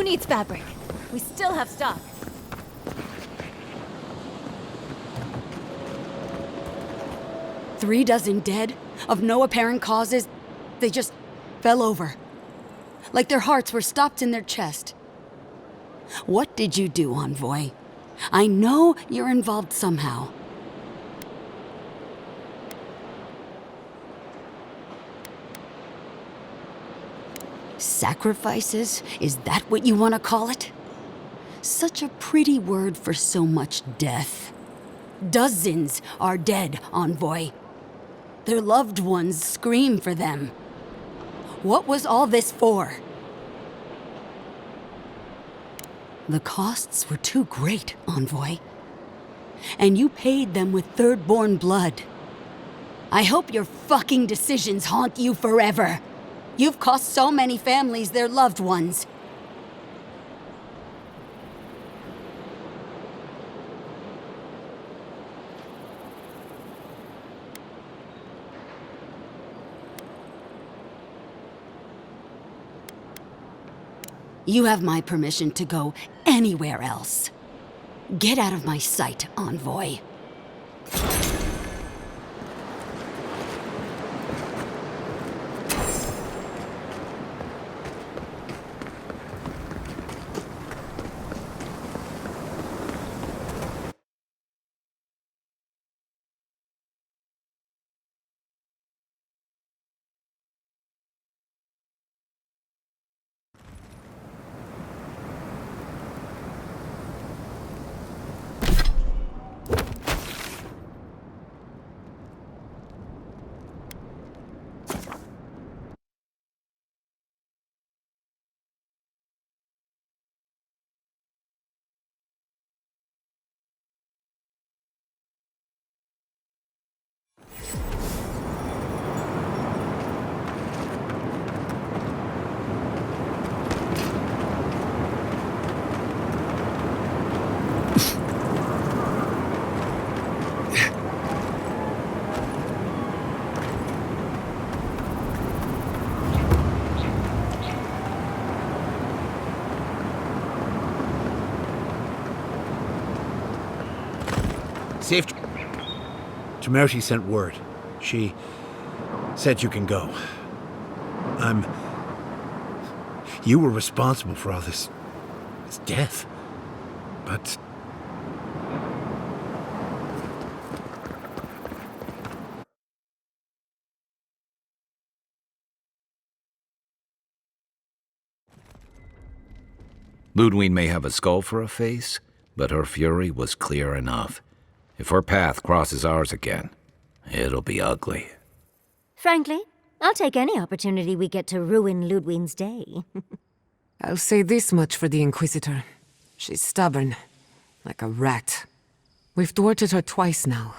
Who needs fabric? We still have stock. Three dozen dead, of no apparent causes. They just fell over. Like their hearts were stopped in their chest. What did you do, Envoy? I know you're involved somehow. Sacrifices? Is that what you want to call it? Such a pretty word for so much death. Dozens are dead, Envoy. Their loved ones scream for them. What was all this for? The costs were too great, Envoy. And you paid them with third-born blood. I hope your fucking decisions haunt you forever. You've cost so many families their loved ones. You have my permission to go anywhere else. Get out of my sight, Envoy. Safe. Temerity sent word. She said you can go. You were responsible for all this death. But... Ludwig may have a skull for a face, but her fury was clear enough. If her path crosses ours again, it'll be ugly. Frankly, I'll take any opportunity we get to ruin Ludwig's day. I'll say this much for the Inquisitor. She's stubborn, like a rat. We've thwarted her twice now,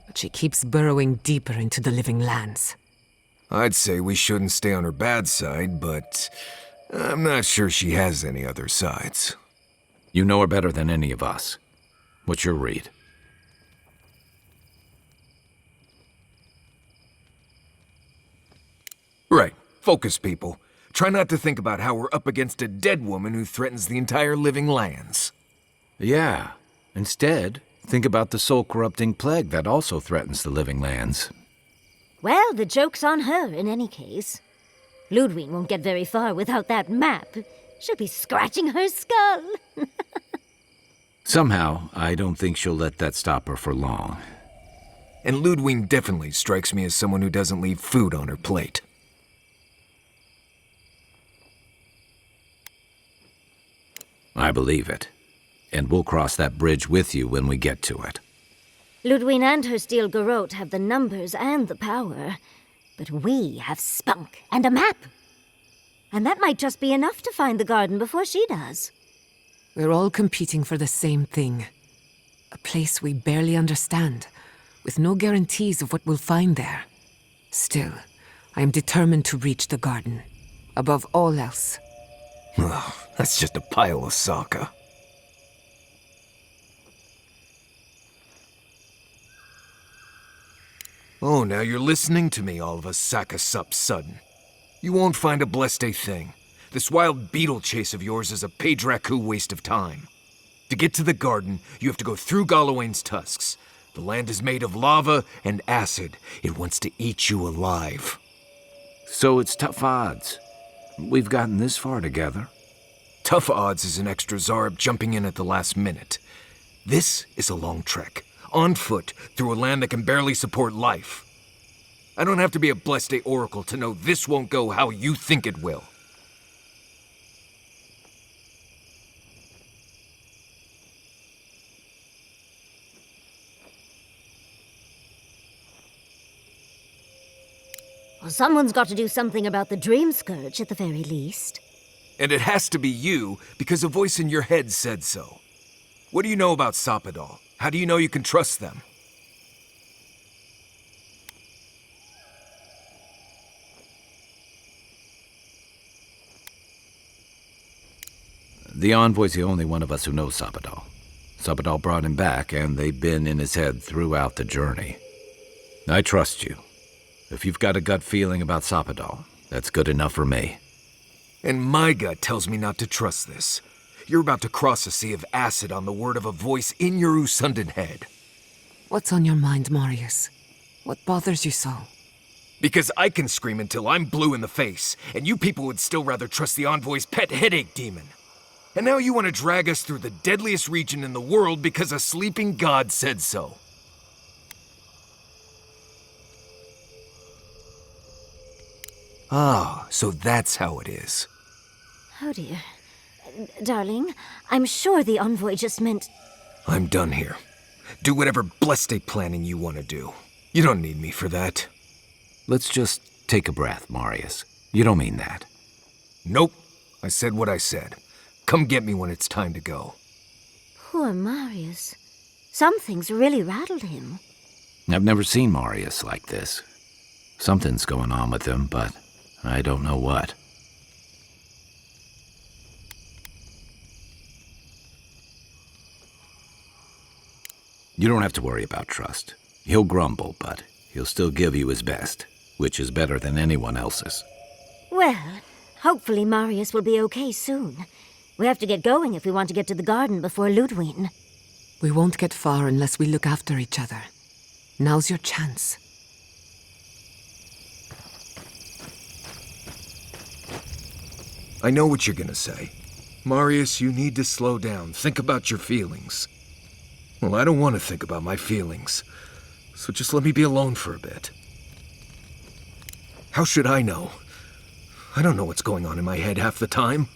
but she keeps burrowing deeper into the living lands. I'd say we shouldn't stay on her bad side, but I'm not sure she has any other sides. You know her better than any of us. What's your read? Right. Focus, people. Try not to think about how we're up against a dead woman who threatens the entire living lands. Yeah. Instead, think about the soul-corrupting plague that also threatens the living lands. Well, the joke's on her in any case. Ludwig won't get very far without that map. She'll be scratching her skull. Somehow, I don't think she'll let that stop her for long. And Ludwig definitely strikes me as someone who doesn't leave food on her plate. I believe it. And we'll cross that bridge with you when we get to it. Ludwig and her steel garrote have the numbers and the power. But we have spunk and a map. And that might just be enough to find the garden before she does. We're all competing for the same thing. A place we barely understand, with no guarantees of what we'll find there. Still, I am determined to reach the garden, above all else. Ugh, that's just a pile of Sokka. Oh, now you're listening to me, all of a Sokka sup sudden. You won't find a blessed a thing. This wild beetle chase of yours is a page-raku waste of time. To get to the garden, you have to go through Galawain's tusks. The land is made of lava and acid. It wants to eat you alive. So it's tough odds. We've gotten this far together. Tough odds is an extra Zarb jumping in at the last minute. This is a long trek, on foot, through a land that can barely support life. I don't have to be a Blessed Oracle to know this won't go how you think it will. Well, someone's got to do something about the Dream Scourge at the very least. And it has to be you, because a voice in your head said so. What do you know about Sapadal? How do you know you can trust them? The Envoy's the only one of us who knows Sapadal. Sapadal brought him back, and they've been in his head throughout the journey. I trust you. If you've got a gut feeling about Sapadal, that's good enough for me. And my gut tells me not to trust this. You're about to cross a sea of acid on the word of a voice in your Usundan head. What's on your mind, Marius? What bothers you so? Because I can scream until I'm blue in the face, and you people would still rather trust the Envoy's pet headache demon. And now you want to drag us through the deadliest region in the world because a sleeping god said so. Ah, so that's how it is. Oh dear. Darling, I'm sure the Envoy just meant... I'm done here. Do whatever blessed planning you want to do. You don't need me for that. Let's just take a breath, Marius. You don't mean that. Nope. I said what I said. Come get me when it's time to go. Poor Marius. Something's really rattled him. I've never seen Marius like this. Something's going on with him, but I don't know what. You don't have to worry about trust. He'll grumble, but he'll still give you his best, which is better than anyone else's. Well, hopefully Marius will be okay soon. We have to get going if we want to get to the garden before Ludwig. We won't get far unless we look after each other. Now's your chance. I know what you're gonna say. Marius, you need to slow down. Think about your feelings. Well, I don't want to think about my feelings. So just let me be alone for a bit. How should I know? I don't know what's going on in my head half the time.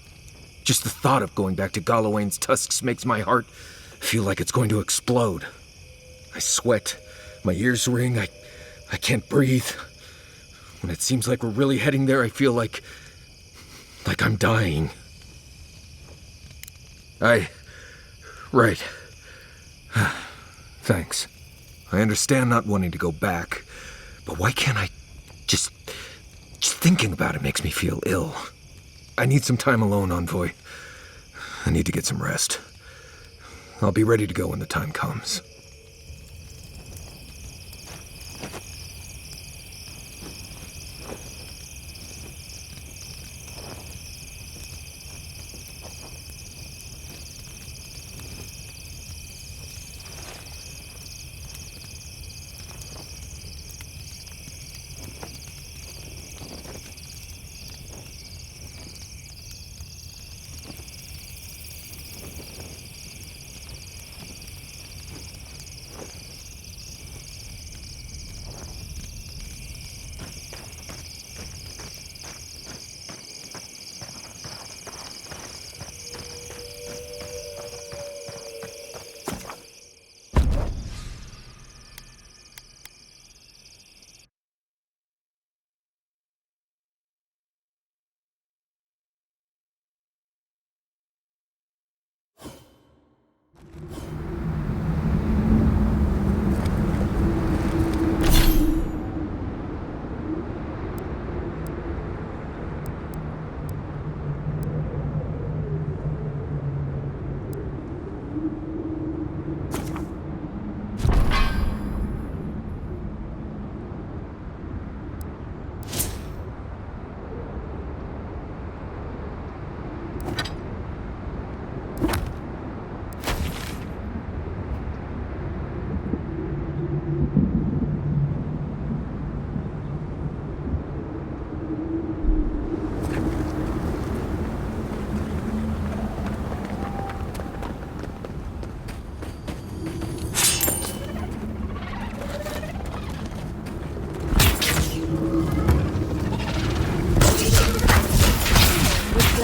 Just the thought of going back to Galawain's tusks makes my heart feel like it's going to explode. I sweat. My ears ring. I can't breathe. When it seems like we're really heading there, I feel like I'm dying. Right. Thanks. I understand not wanting to go back, but why can't I just thinking about it makes me feel ill. I need some time alone, Envoy. I need to get some rest. I'll be ready to go when the time comes.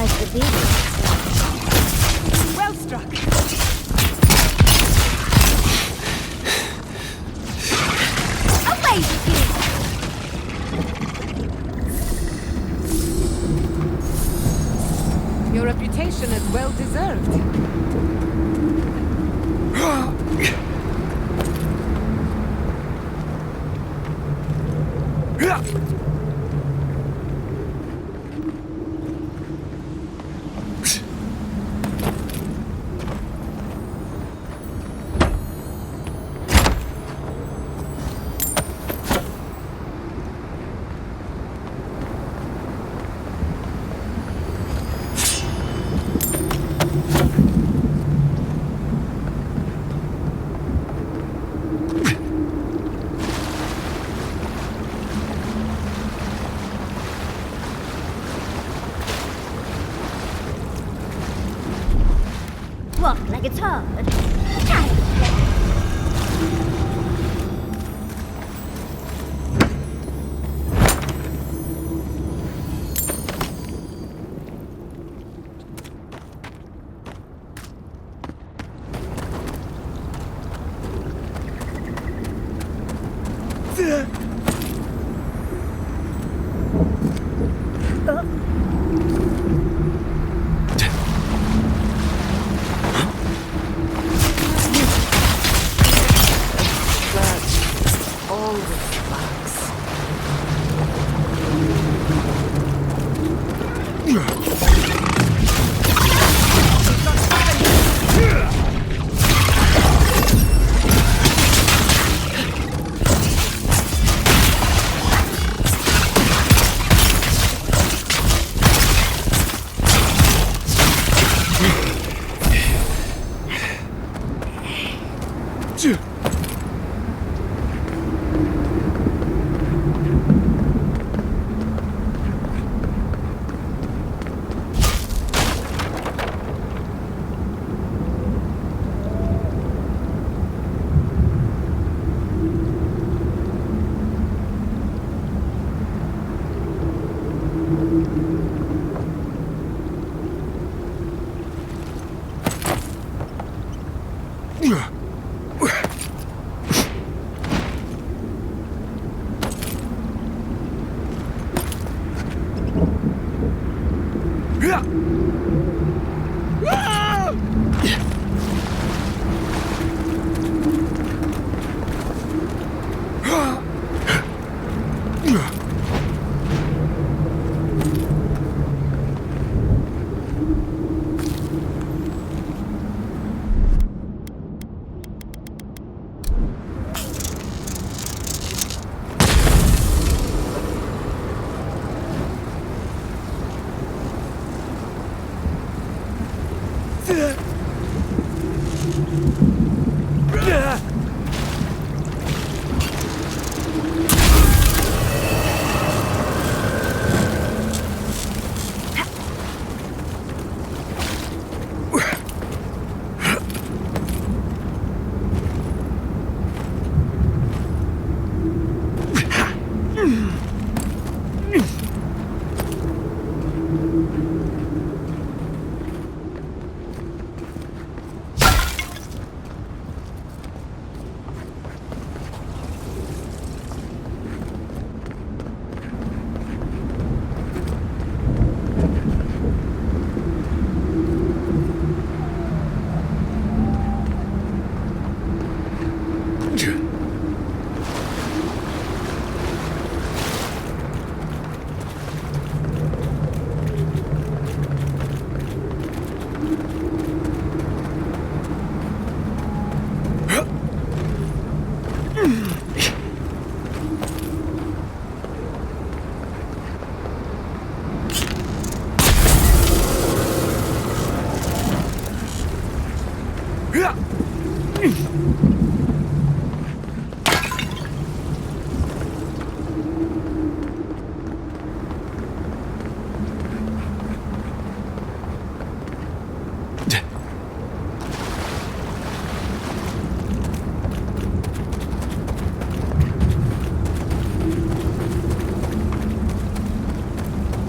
like the beagle. Well struck. Away with you! Your reputation is well deserved. Walk like it's hard.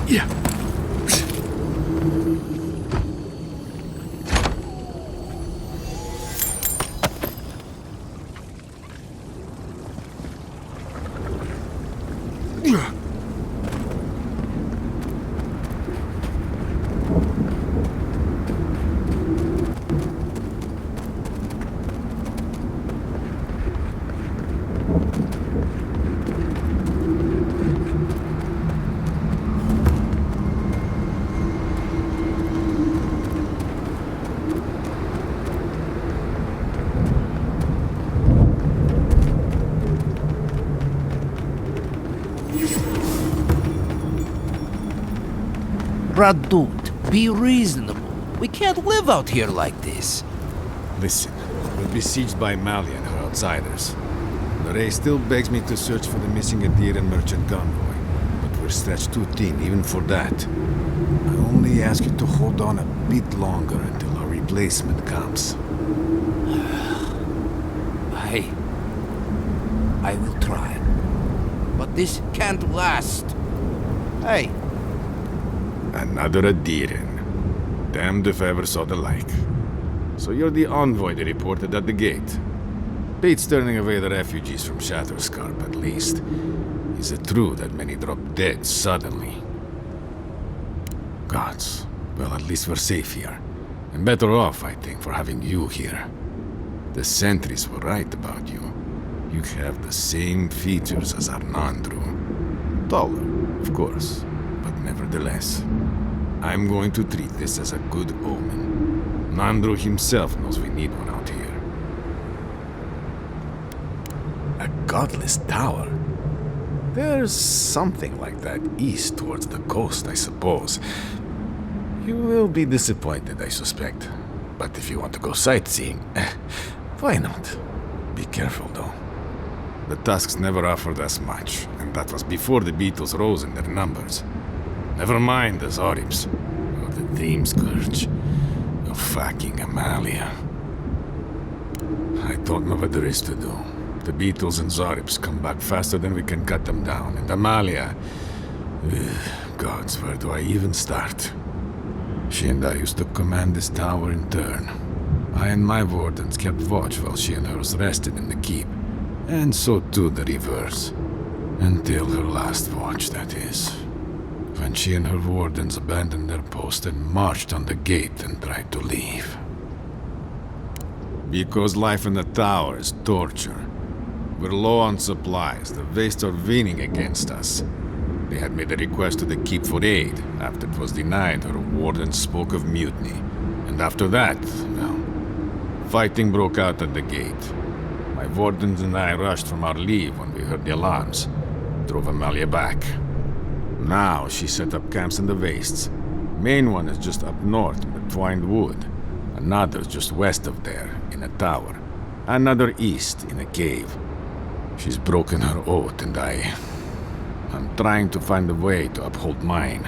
Yeah. Brad, dude, be reasonable. We can't live out here like this. Listen, we're besieged by Mali and her outsiders. Ray still begs me to search for the missing Adiran merchant convoy, but we're stretched too thin even for that. I only ask you to hold on a bit longer until our replacement comes. I will try. But this can't last. Hey. Another Adiran. Damned if I ever saw the like. So you're the envoy they reported at the gate. Pete's turning away the refugees from Shatterscarp, at least. Is it true that many drop dead suddenly? Gods. Well, at least we're safe here. And better off, I think, for having you here. The sentries were right about you. You have the same features as Arnandru. Taller, of course, but nevertheless. I'm going to treat this as a good omen. Nandru himself knows we need one out here. A godless tower? There's something like that east towards the coast, I suppose. You will be disappointed, I suspect. But if you want to go sightseeing, why not? Be careful, though. The Tusks never offered us much, and that was before the Beatles rose in their numbers. Never mind the Zoribs, or the Dream Scourge, or fucking Amalia. I don't know what there is to do. The Beatles and Zoribs come back faster than we can cut them down, and Amalia... gods, where do I even start? She and I used to command this tower in turn. I and my wardens kept watch while she and hers rested in the keep. And so too the reverse. Until her last watch, that is. When she and her wardens abandoned their post and marched on the gate and tried to leave. Because life in the tower is torture. We're low on supplies. The Vastes are leaning against us. They had made a request to the keep for aid. After it was denied, her wardens spoke of mutiny. And after that, well, fighting broke out at the gate. My wardens and I rushed from our leave when we heard the alarms. Drove Amalia back. Now she set up camps in the Vastes. Main one is just up north in the Twined Wood. Another's just west of there, in a tower. Another east, in a cave. She's broken her oath, and I'm trying to find a way to uphold mine.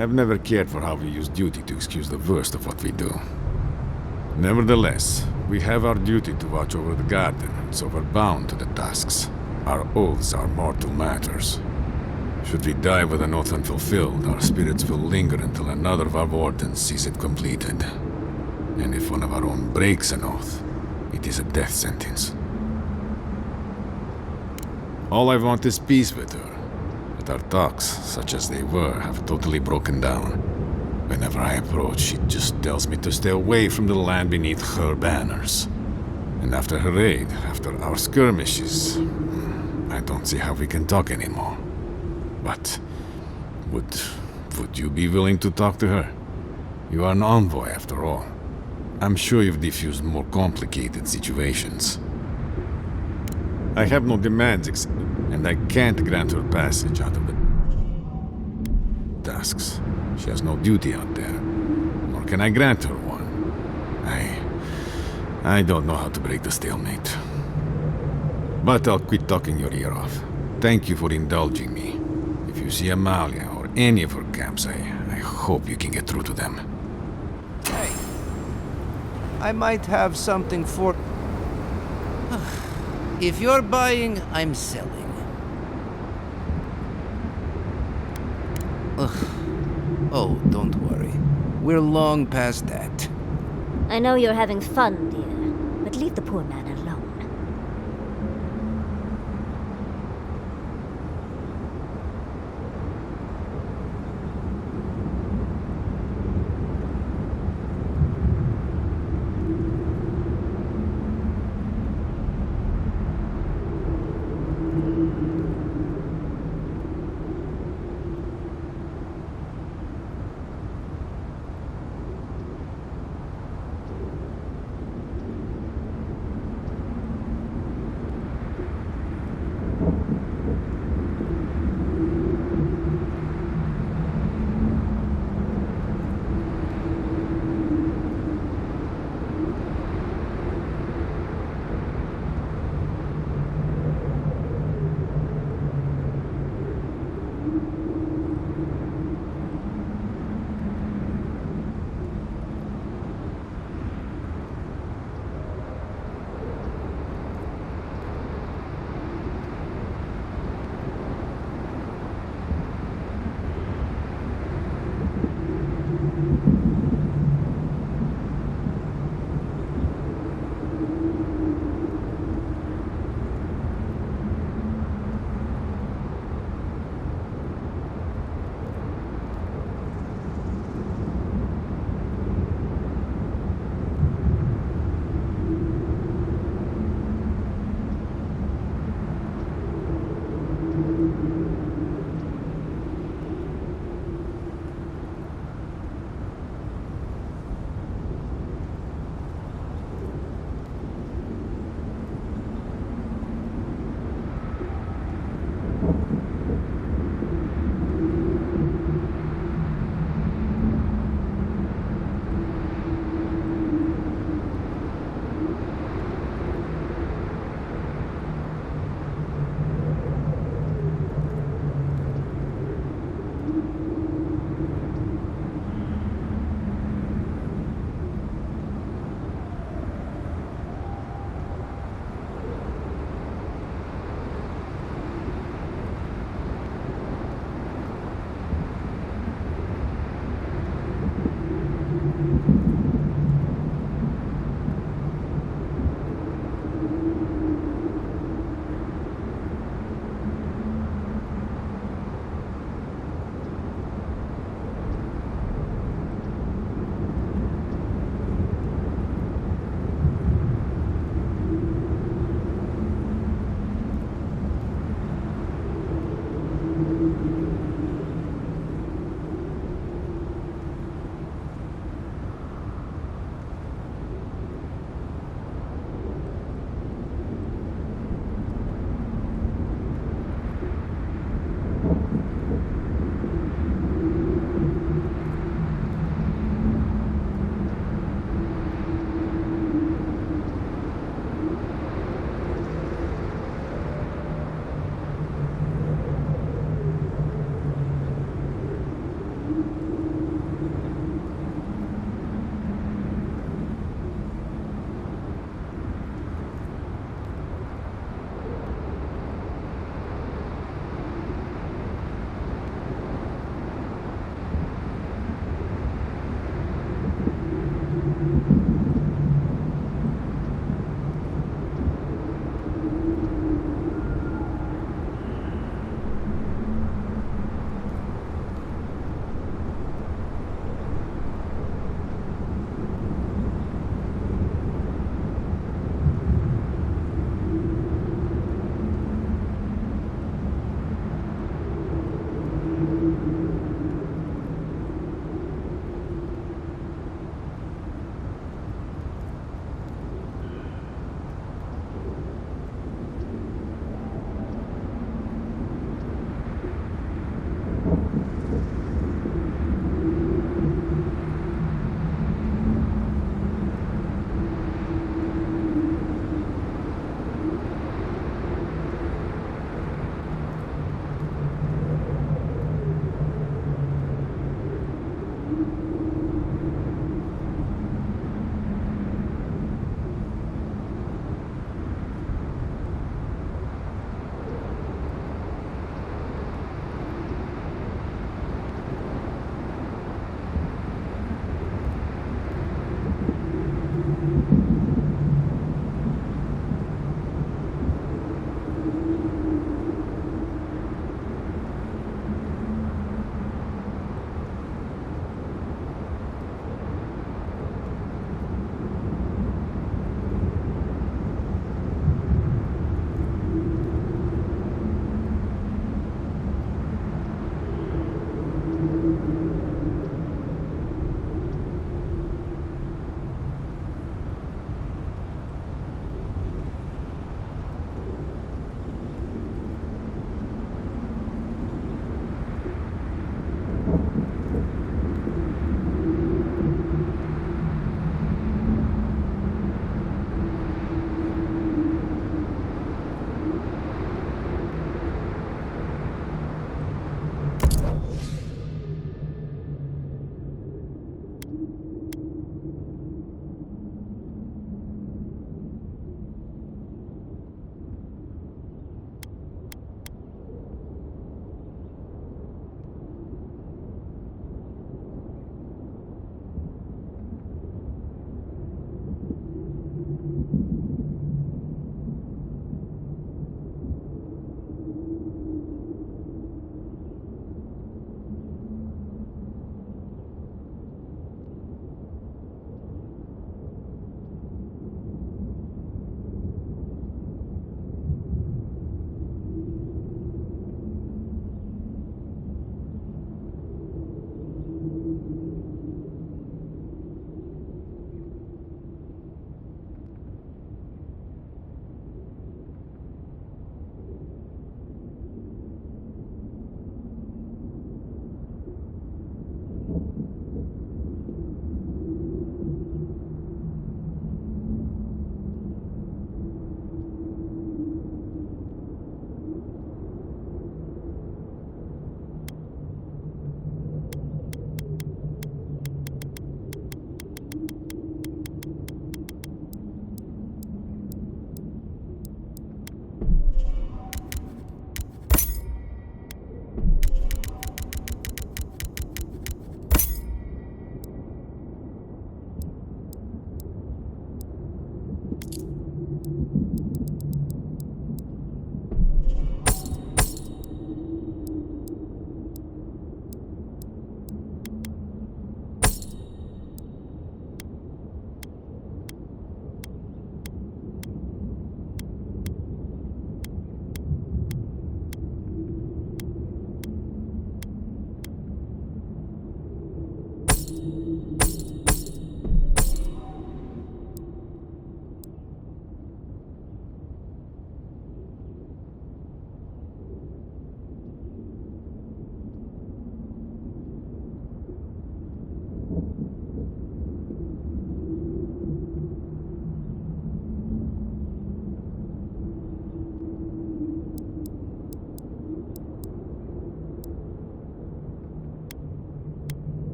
I've never cared for how we use duty to excuse the worst of what we do. Nevertheless, we have our duty to watch over the garden, so we're bound to the tasks. Our oaths are mortal matters. Should we die with an oath unfulfilled, our spirits will linger until another of our wardens sees it completed. And if one of our own breaks an oath, it is a death sentence. All I want is peace with her. But our talks, such as they were, have totally broken down. Whenever I approach, she just tells me to stay away from the land beneath her banners. And after her raid, after our skirmishes, I don't see how we can talk anymore. But would you be willing to talk to her? You are an envoy, after all. I'm sure you've defused more complicated situations. I have no demands, and I can't grant her passage out of the tasks. She has no duty out there, nor can I grant her one. I don't know how to break the stalemate. But I'll quit talking your ear off. Thank you for indulging me. If you see Amalia or any of her camps, I hope you can get through to them. Hey, I might have something for... If you're buying, I'm selling. Ugh. Oh, don't worry. We're long past that. I know you're having fun, dear, but leave the poor man alone.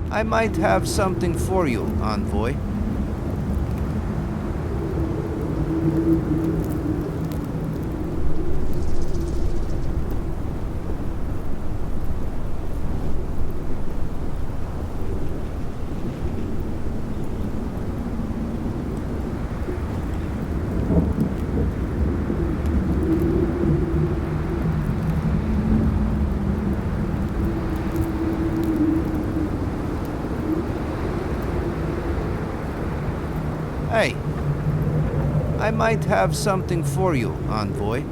I might have something for you, envoy. Hey, I might have something for you, envoy.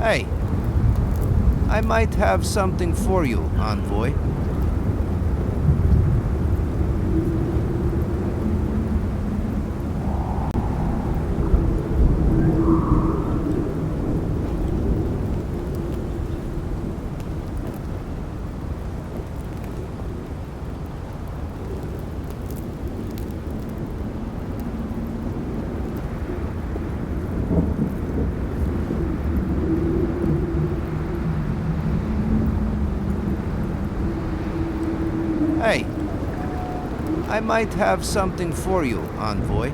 Hey, I might have something for you, envoy. Hey, I might have something for you, envoy.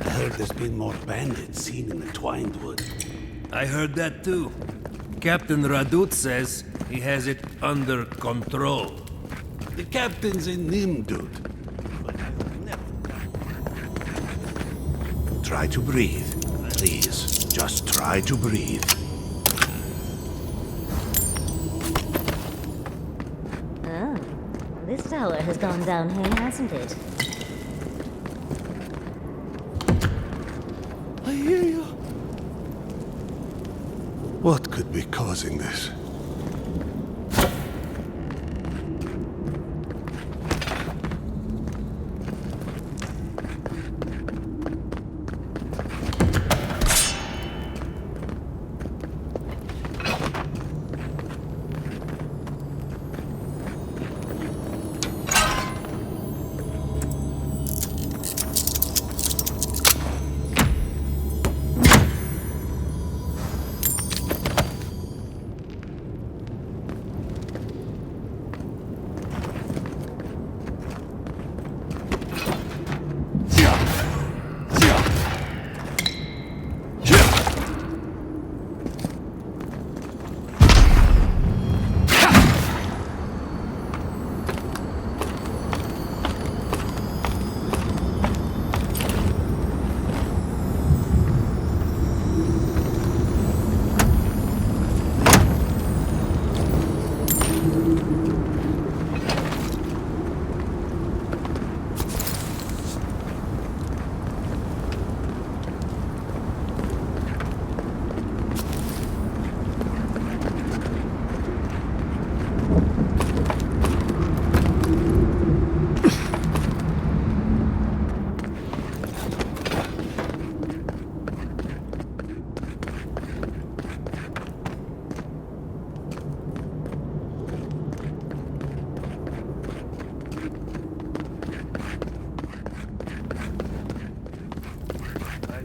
I heard there's been more bandits seen in the Twined Wood. I heard that too. Captain Radut says he has it under control. The captain's a Nimdud, but I'll never... Try to breathe. Please, just try to breathe. Oh, this tower has gone downhill, hasn't it? I hear you. What could be causing this?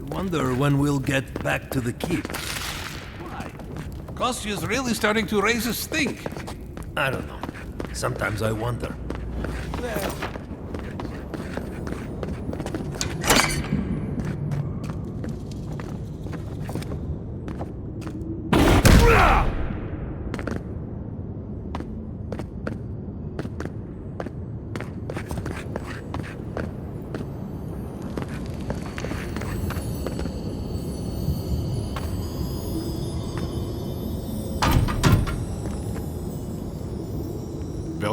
Wonder when we'll get back to the keep. Why? Kostyu's really starting to raise a stink. I don't know. Sometimes I wonder. Well,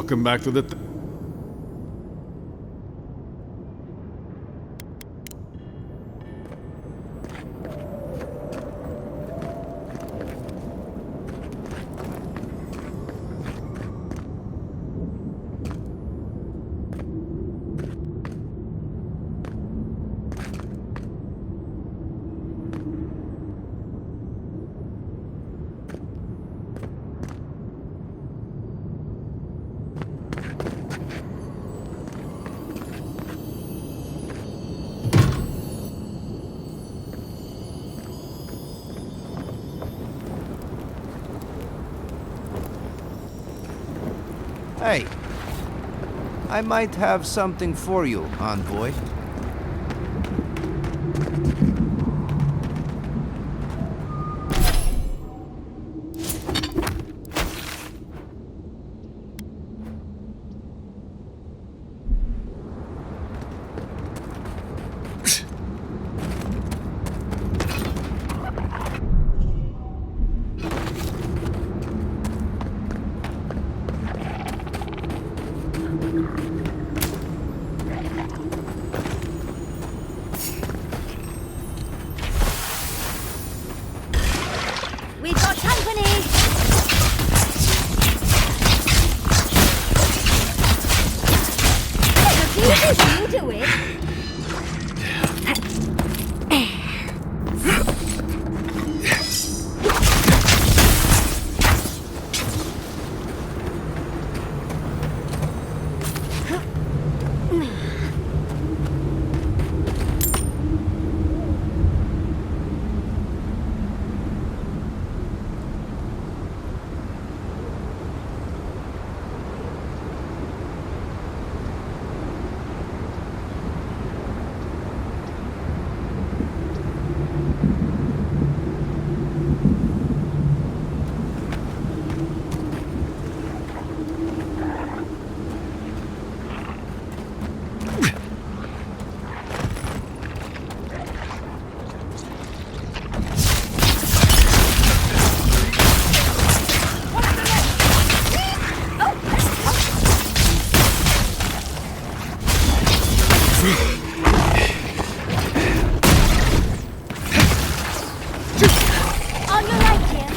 Welcome back to the... Hey, I might have something for you, envoy. We got company! You do it! On your right, Jim.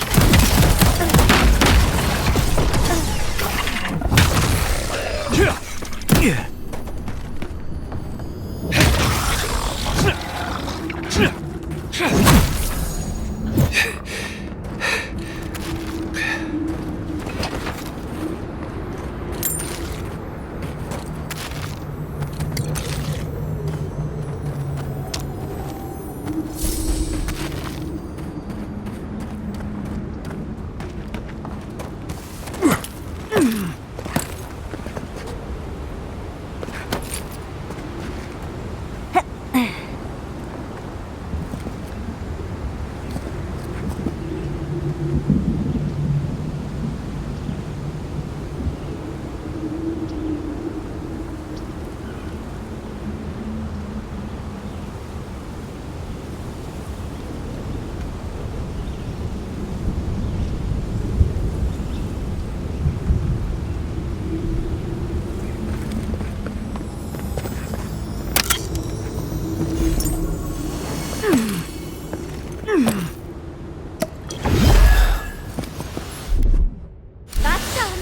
That's done.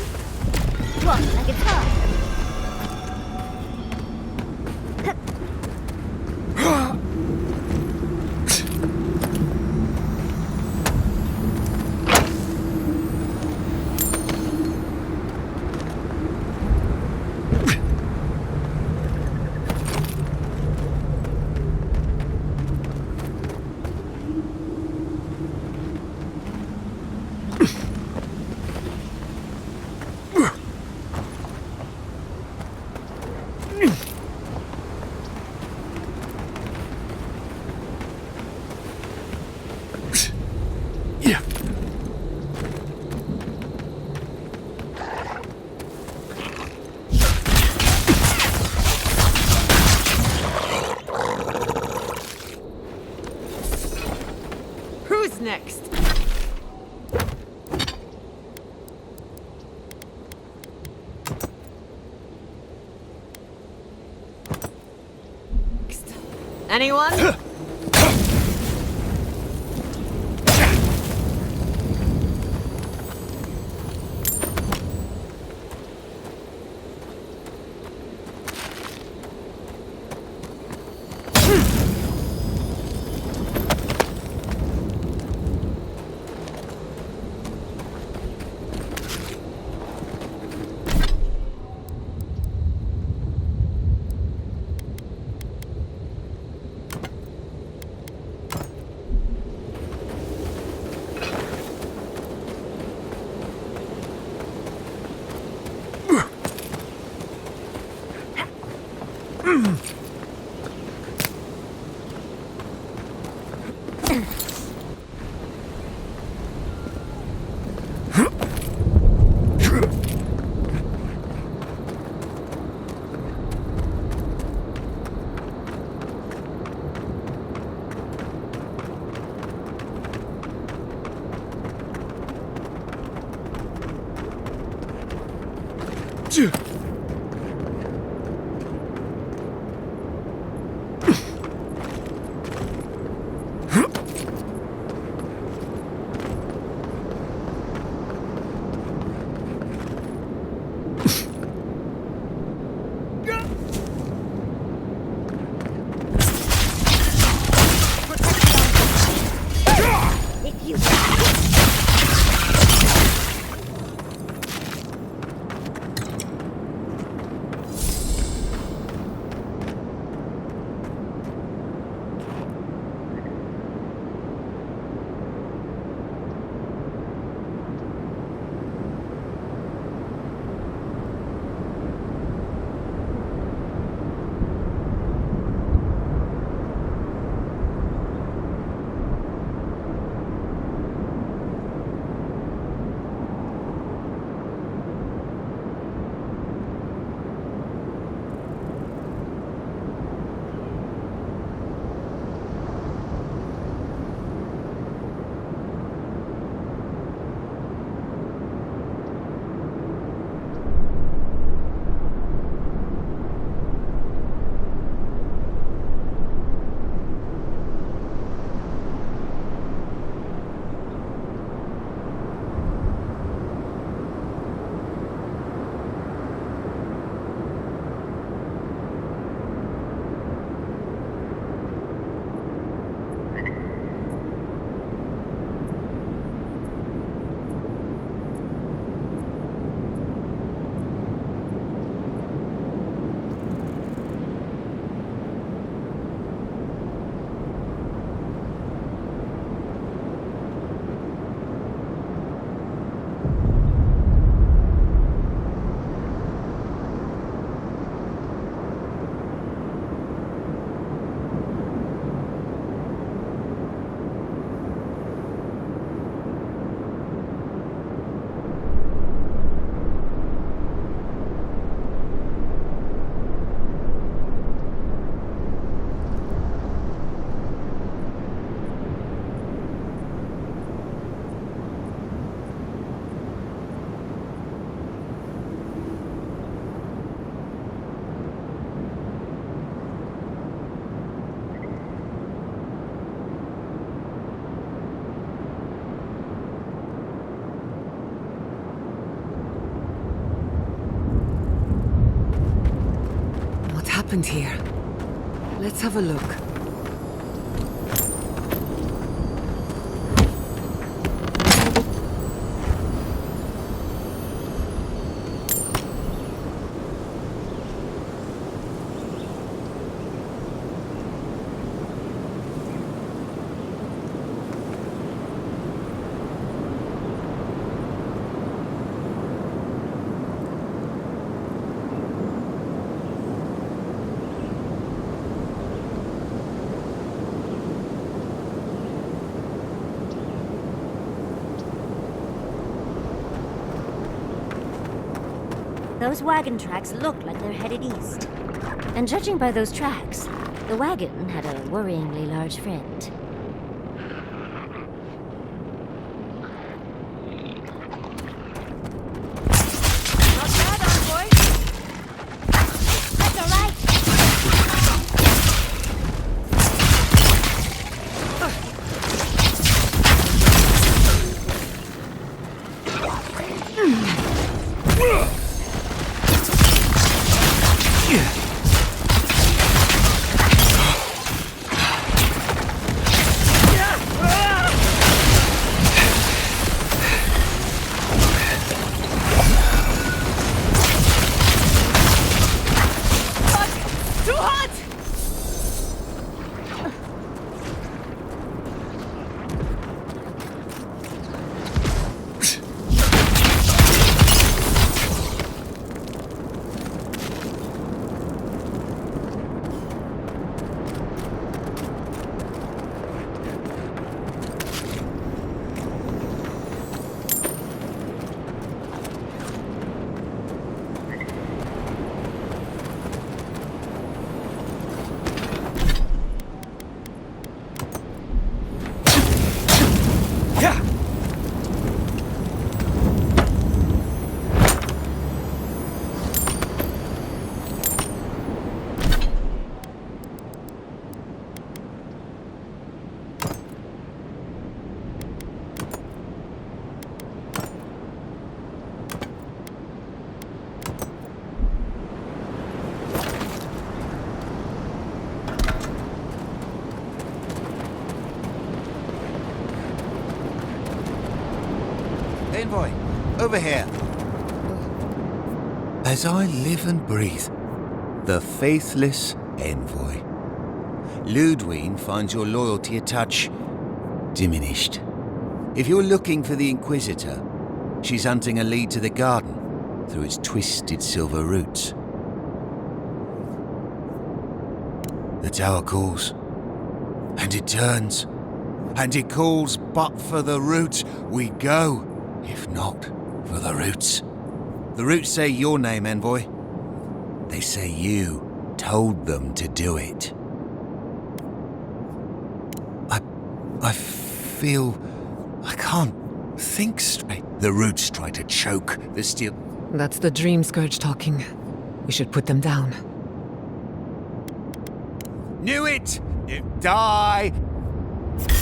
Walk like it's hot. Who's next? Anyone? happened here? Let's have a look. Those wagon tracks look like they're headed east. And judging by those tracks, the wagon had a worryingly large friend. Not bad, envoy. That's all right. Envoy, over here. As I live and breathe, the faithless Envoy. Ludwine finds your loyalty a touch diminished. If you're looking for the Inquisitor, she's hunting a lead to the garden through its twisted silver roots. The tower calls, and it turns, and it calls, but for the roots we go, if not for the roots. The roots say your name, Envoy. They say you told them to do it. I feel I can't think straight. The roots try to choke the steel. That's the Dream Scourge talking. We should put them down. Knew it! You die!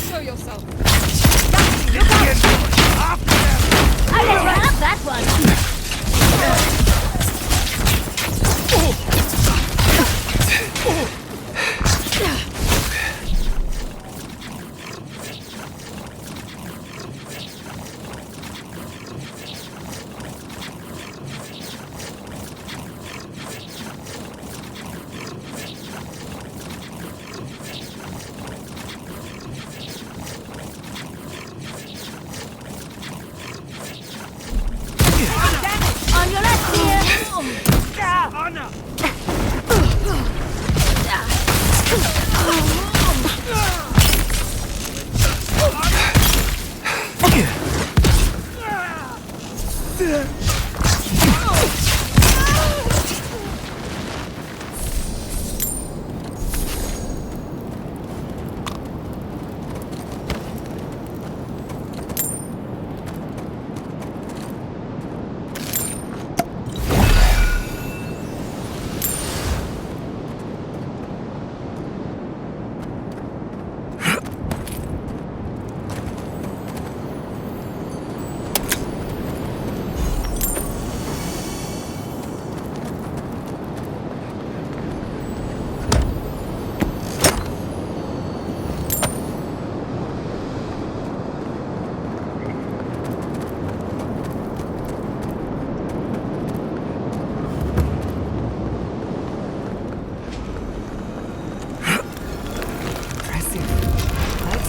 Show yourself. I let you have that one! On your left, dear! Anna!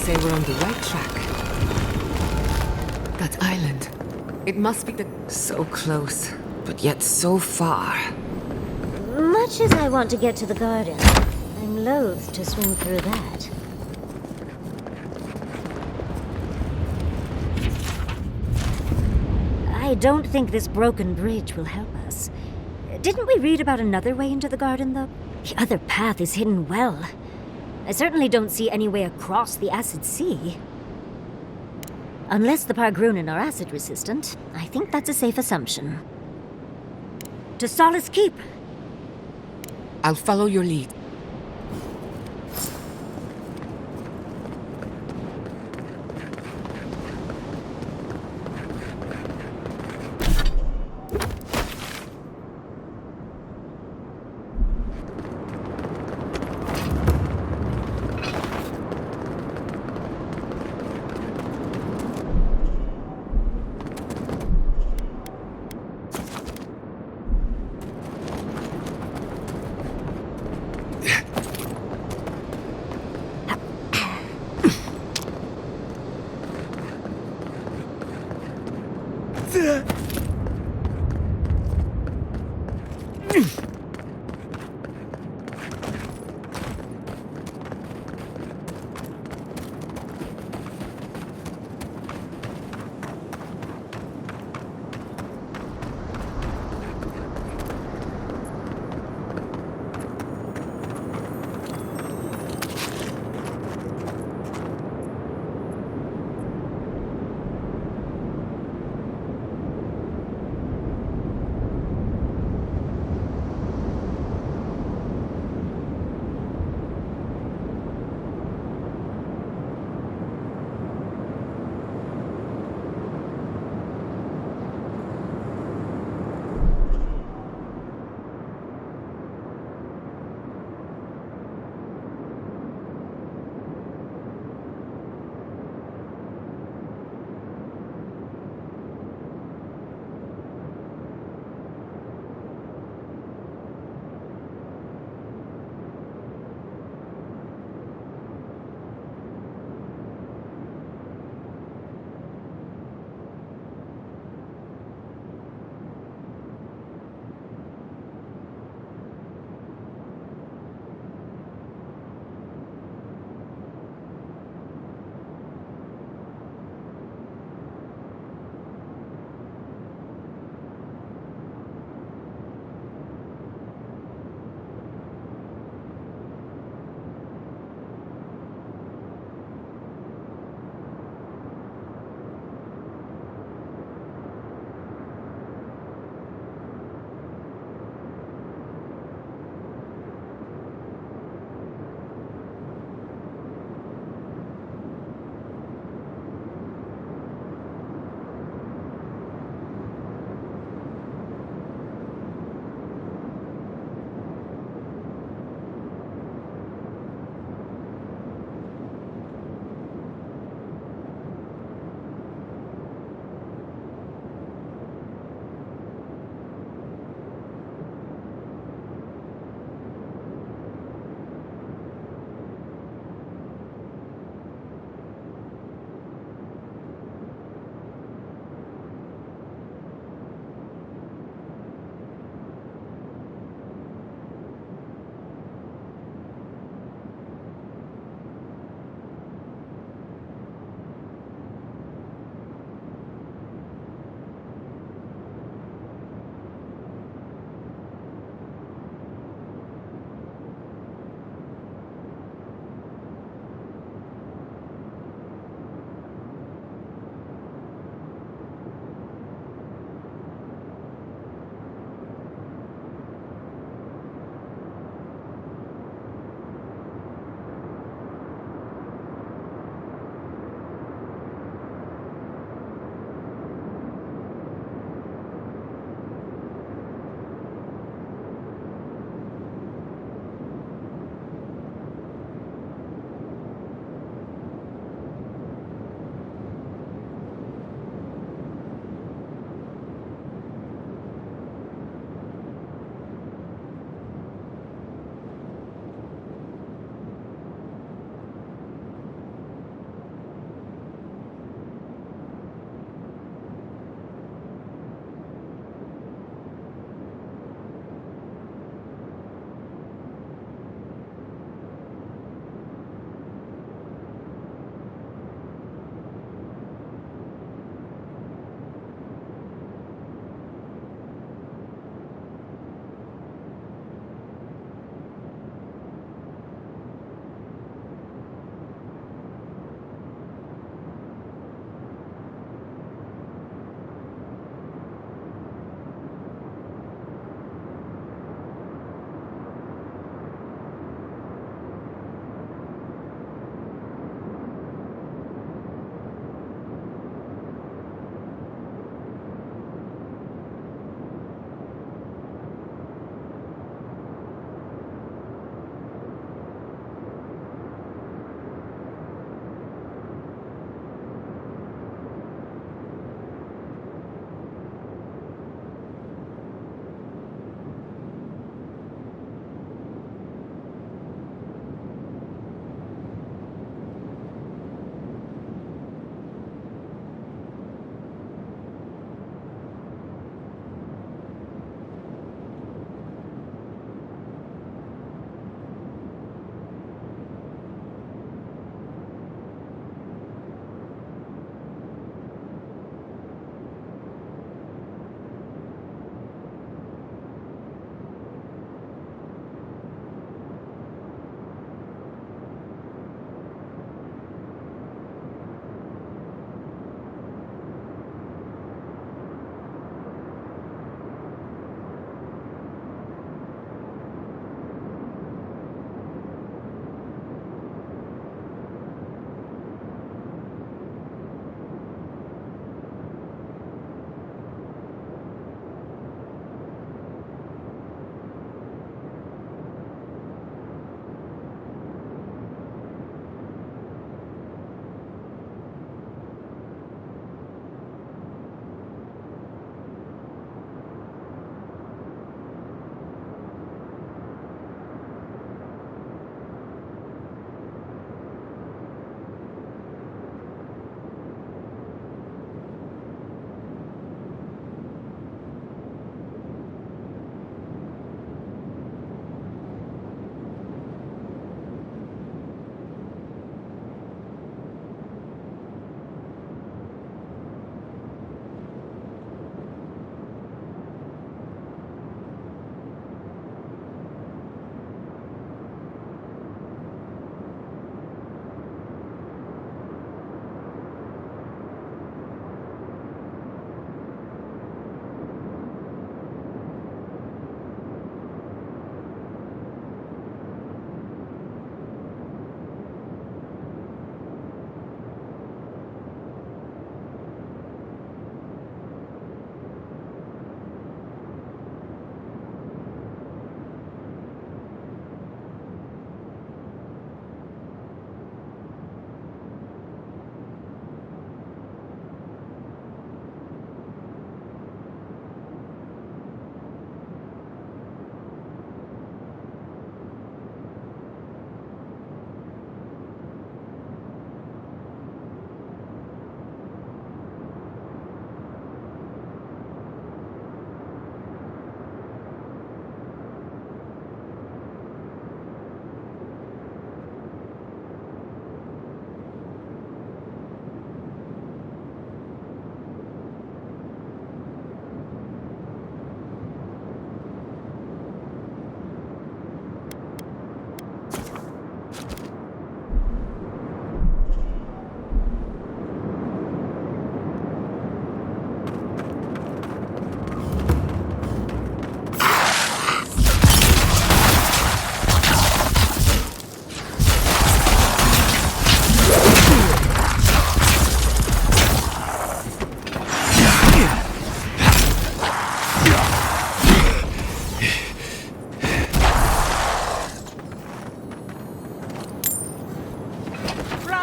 Say we're on the right track. That island. It must be the... So close, but yet so far. Much as I want to get to the garden, I'm loath to swim through that. I don't think this broken bridge will help us. Didn't we read about another way into the garden, though? The other path is hidden well. I certainly don't see any way across the acid sea. Unless the Pargrunen are acid resistant, I think that's a safe assumption. To Solace Keep! I'll follow your lead.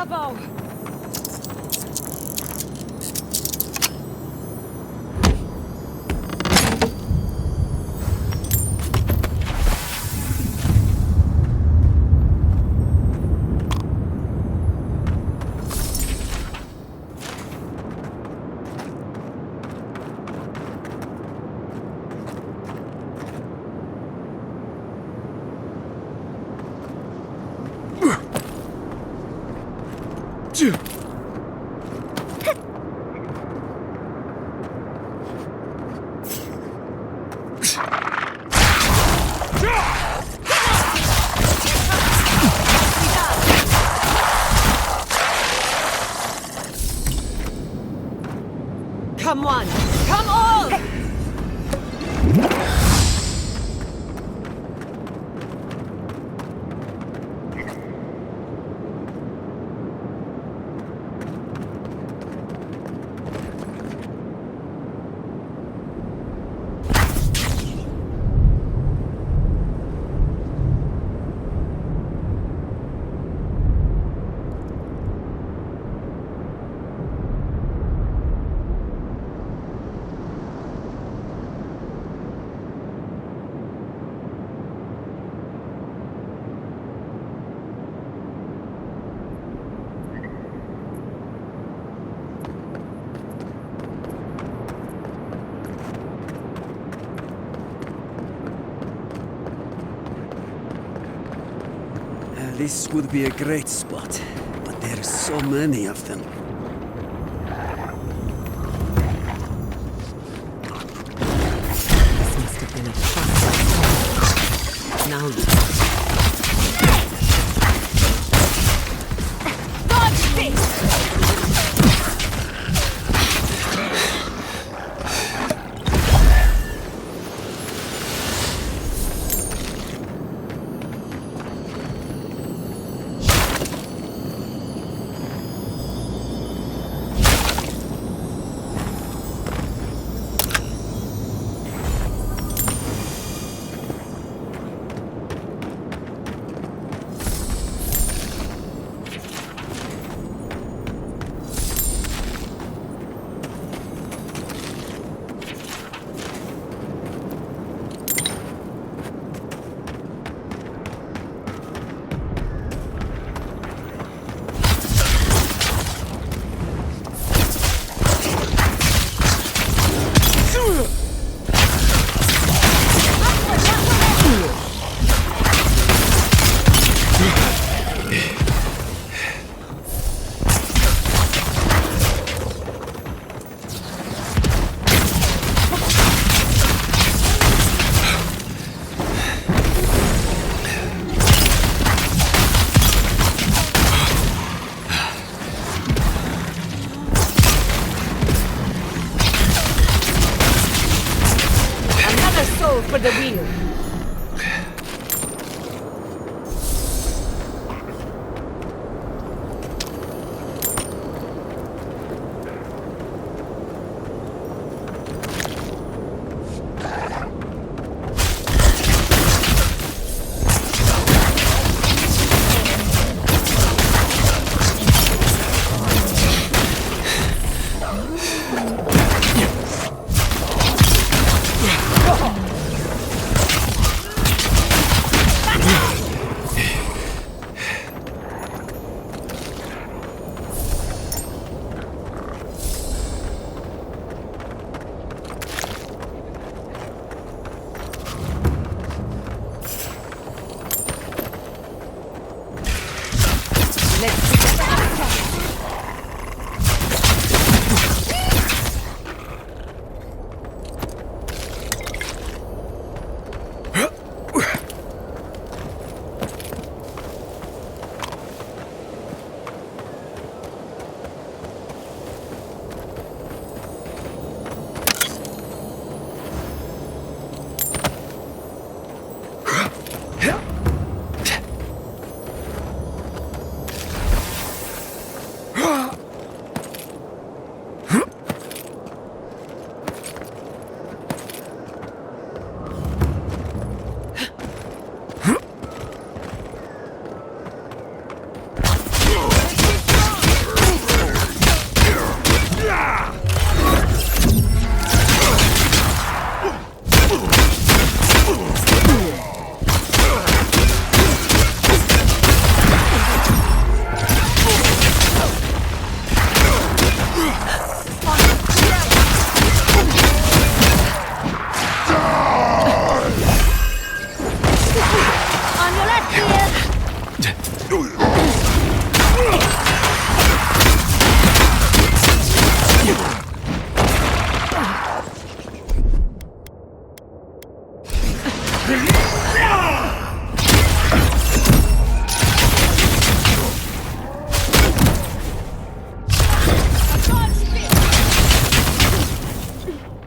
Bravo! Come on! Come on! This would be a great spot, but there are so many of them. This must have been a trap. Now look. Dodge this! For the wheel.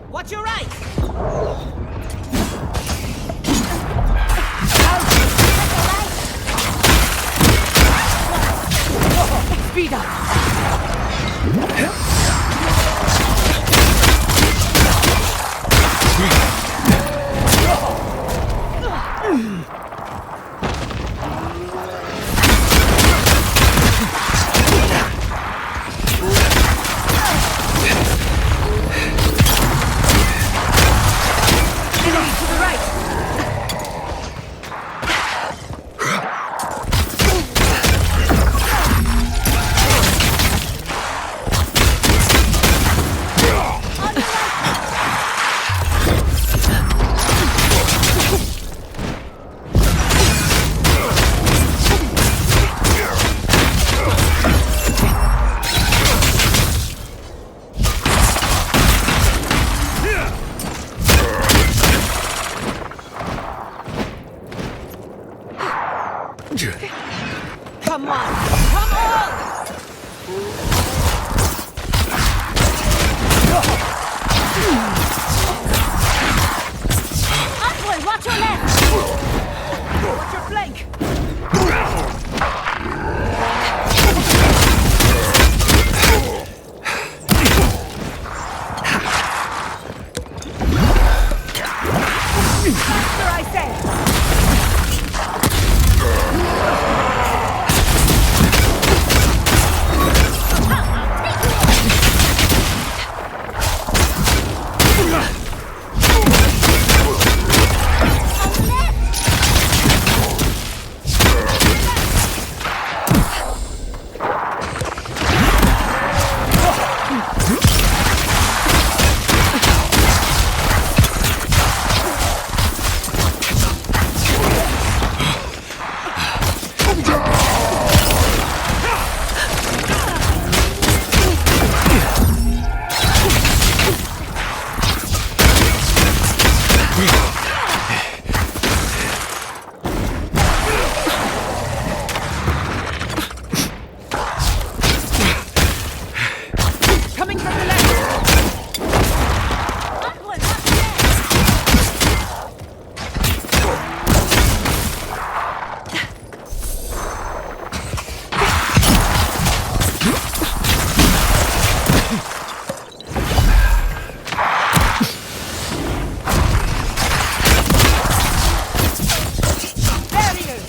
Watch your right! Speed up! To the right! Come on! Come on! Envoy, watch your left! Watch your flank! Faster, I say! Coming from the left! Envoy, watch your left! Barriers!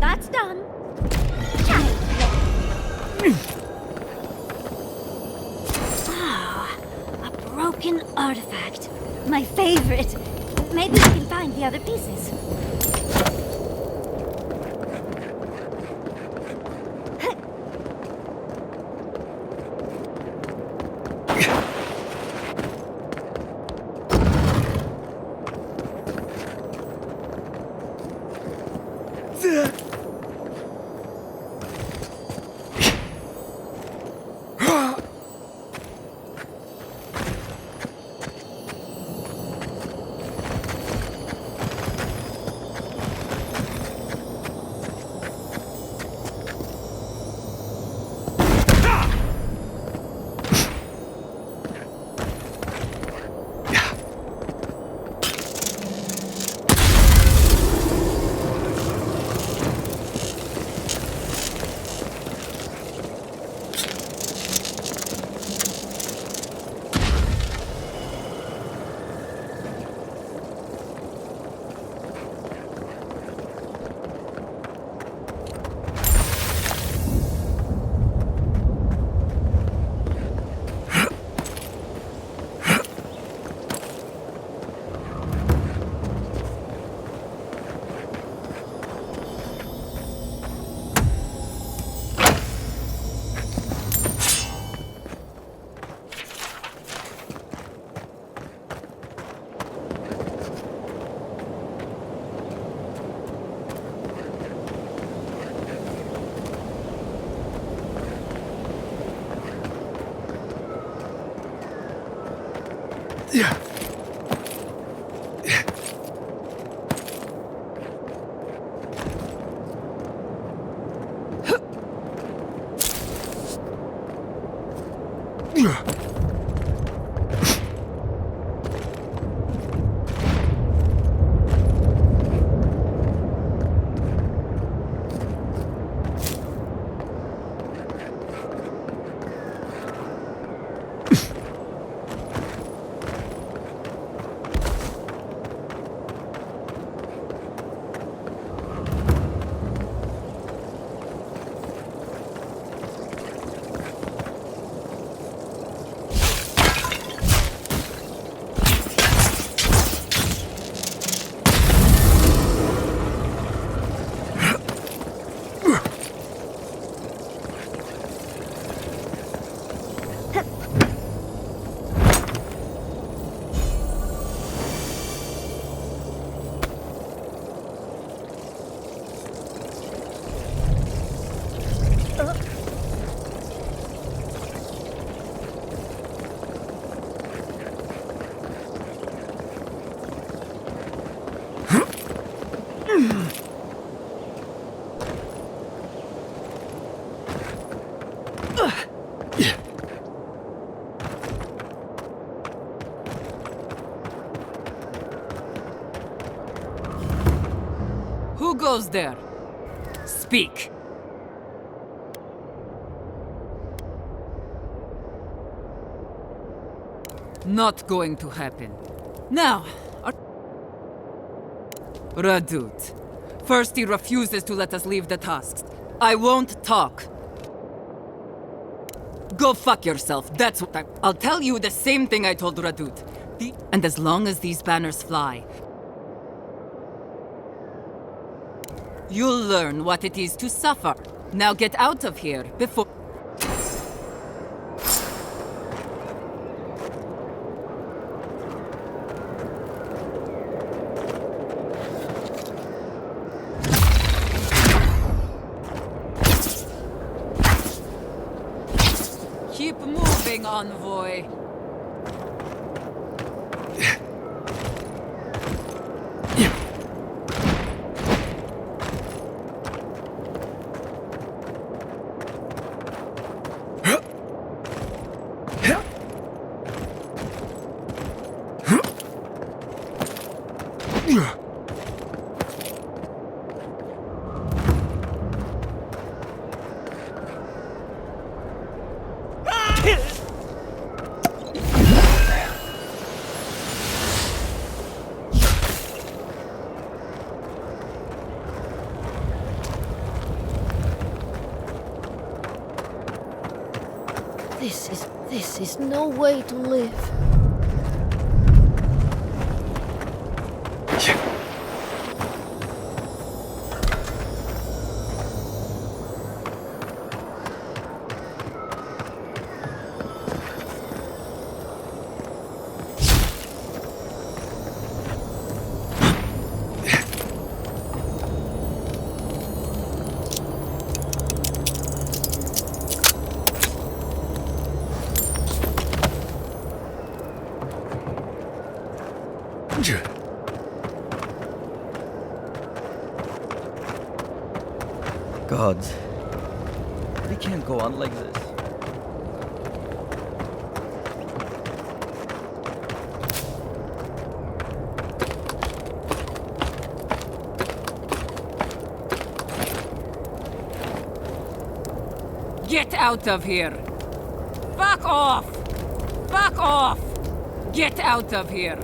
That's done. Ah, a broken artifact. My favorite. Maybe we can find the other pieces. Who goes there? Speak. Not going to happen. Now, Radut. First he refuses to let us leave the tasks. I won't talk. Go fuck yourself, that's what I'll tell you the same thing I told Radut. And as long as these banners fly, you'll learn what it is to suffer. Now get out of here before... Keep moving, envoy. This is no way to live. Gods, we can't go on like this. Get out of here! Fuck off! Fuck off! Get out of here!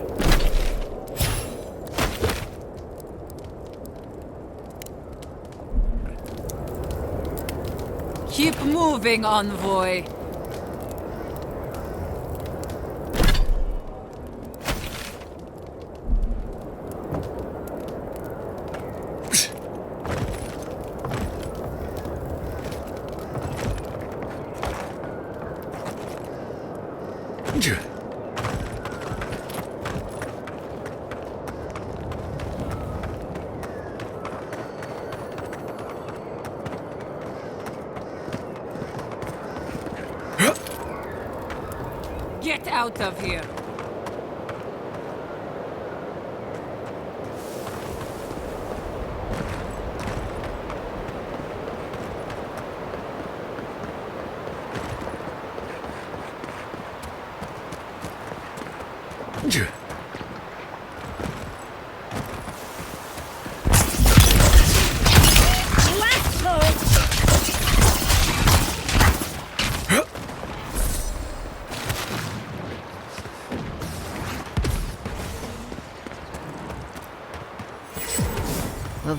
Keep moving, envoy. Get out of here! Of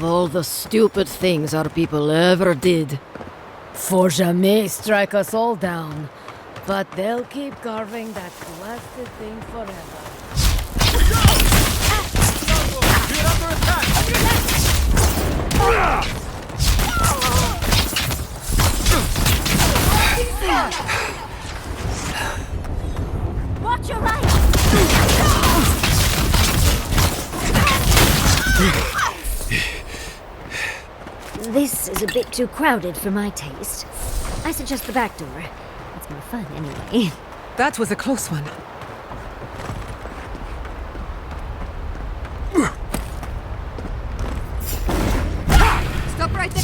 all the stupid things our people ever did, Forja may strike us all down, but they'll keep carving that blasted thing forever. Watch your right! This is a bit too crowded for my taste. I suggest the back door. It's more fun anyway. That was a close one. Stop right there!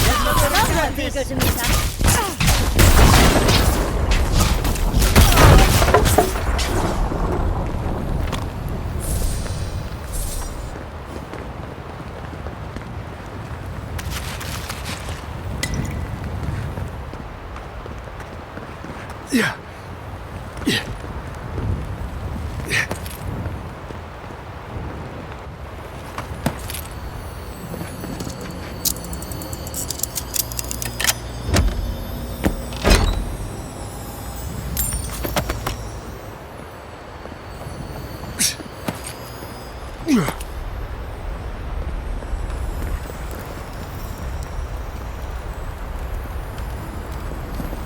Yeah. Yeah.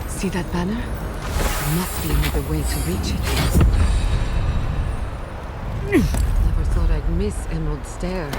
See that banner? There must be another way to reach it. Never thought I'd miss Emerald Stair.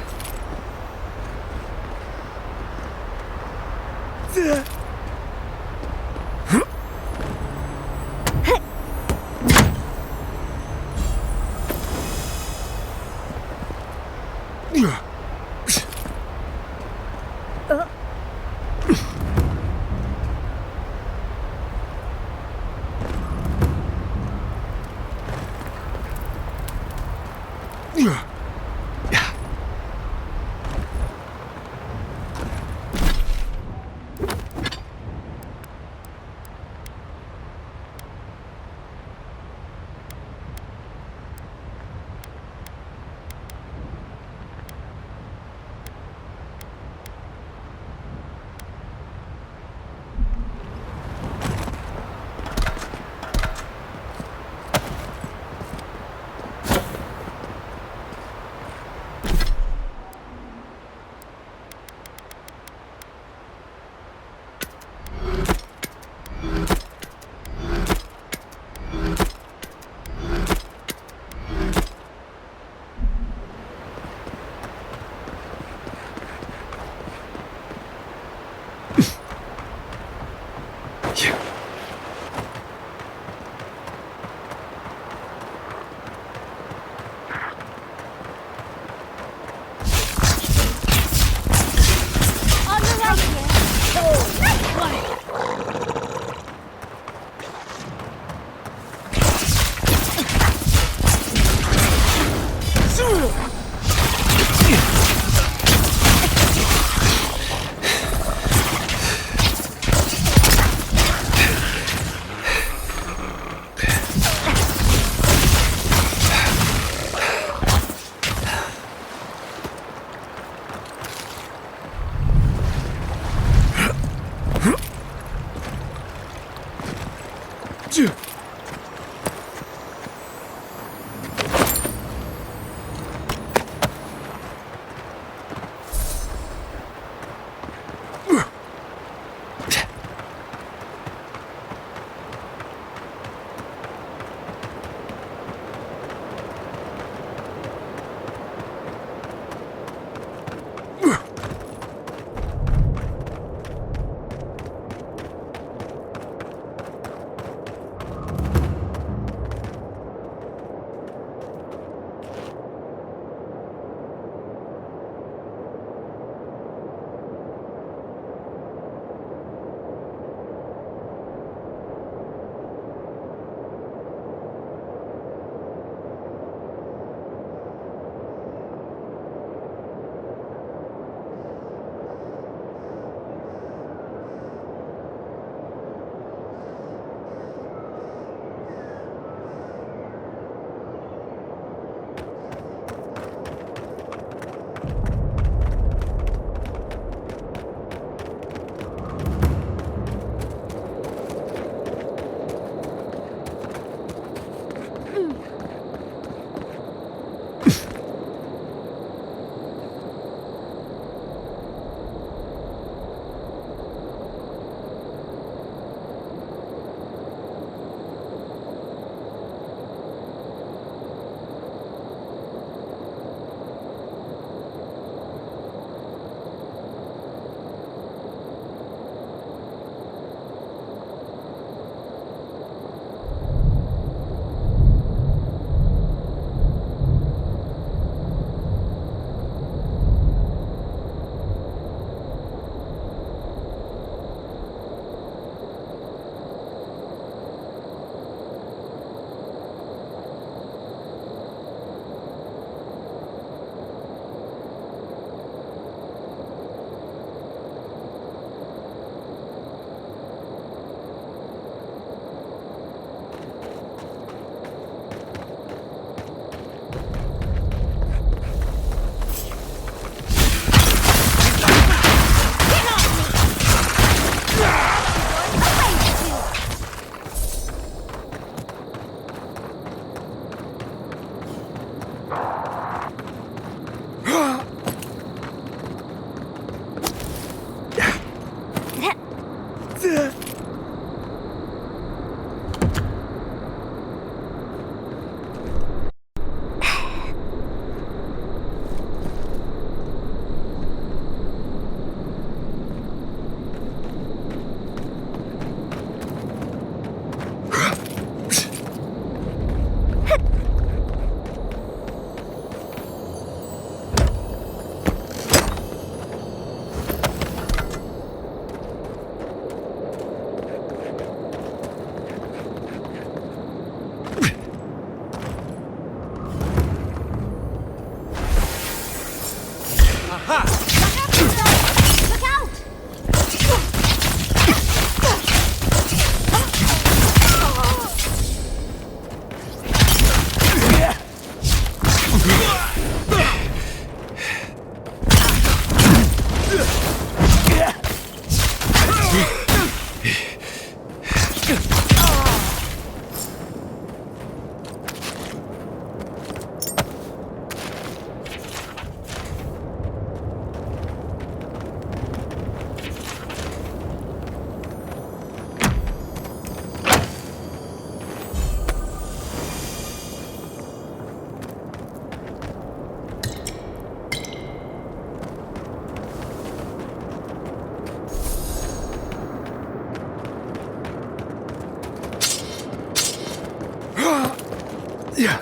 Yeah.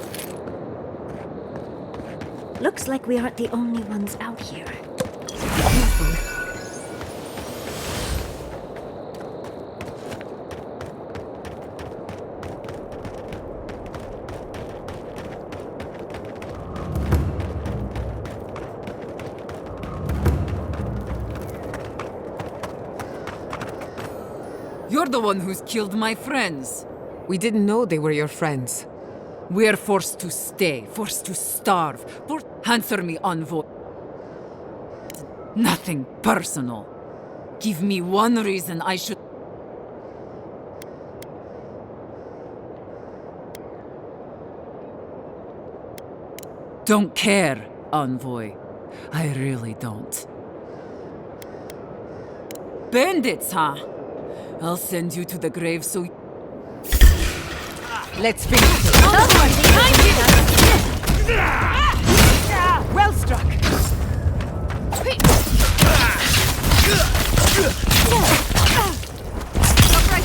Looks like we aren't the only ones out here. You're the one who's killed my friends. We didn't know they were your friends. We're forced to stay, forced to starve. Answer me, envoy. Nothing personal. Give me one reason I should. Don't care, envoy. I really don't. Bandits, huh? I'll send you to the grave so. Let's finish it. Well struck. Stop right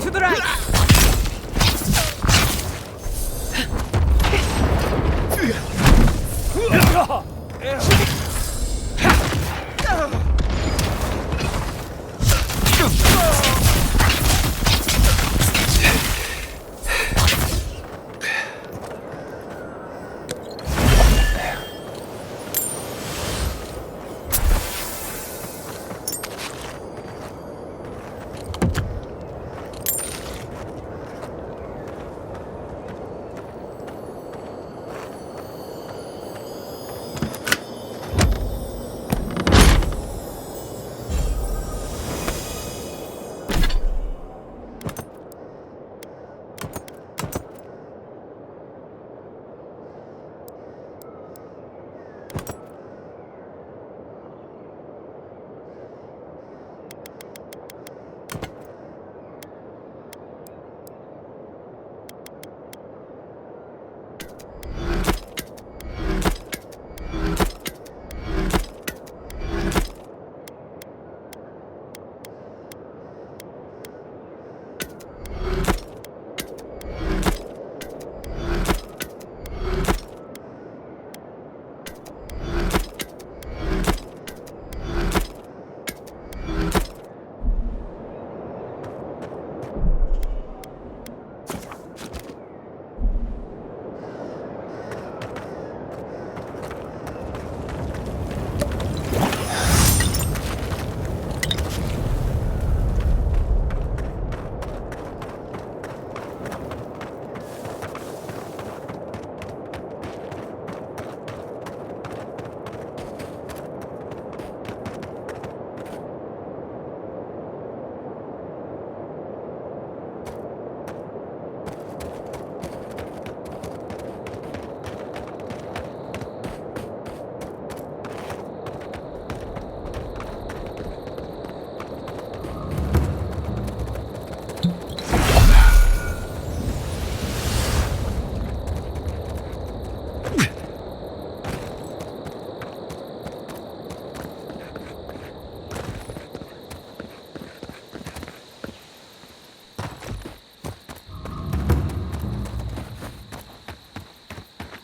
to the right.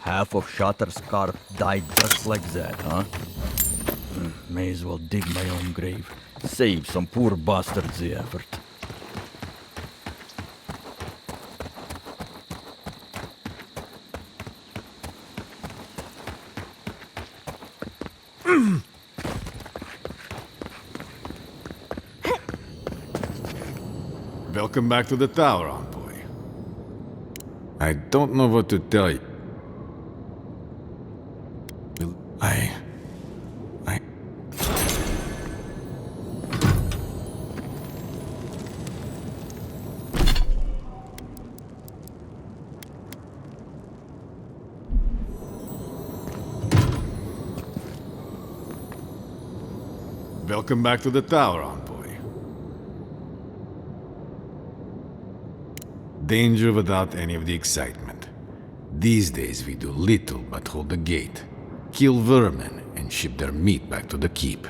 Half of Shatterscarp died just like that, huh? May as well dig my own grave. Save some poor bastards the effort. Welcome back to the tower, envoy. I don't know what to tell you. I... Welcome back to the tower, envoy. Danger without any of the excitement. These days we do little but hold the gate, kill vermin, and ship their meat back to the keep.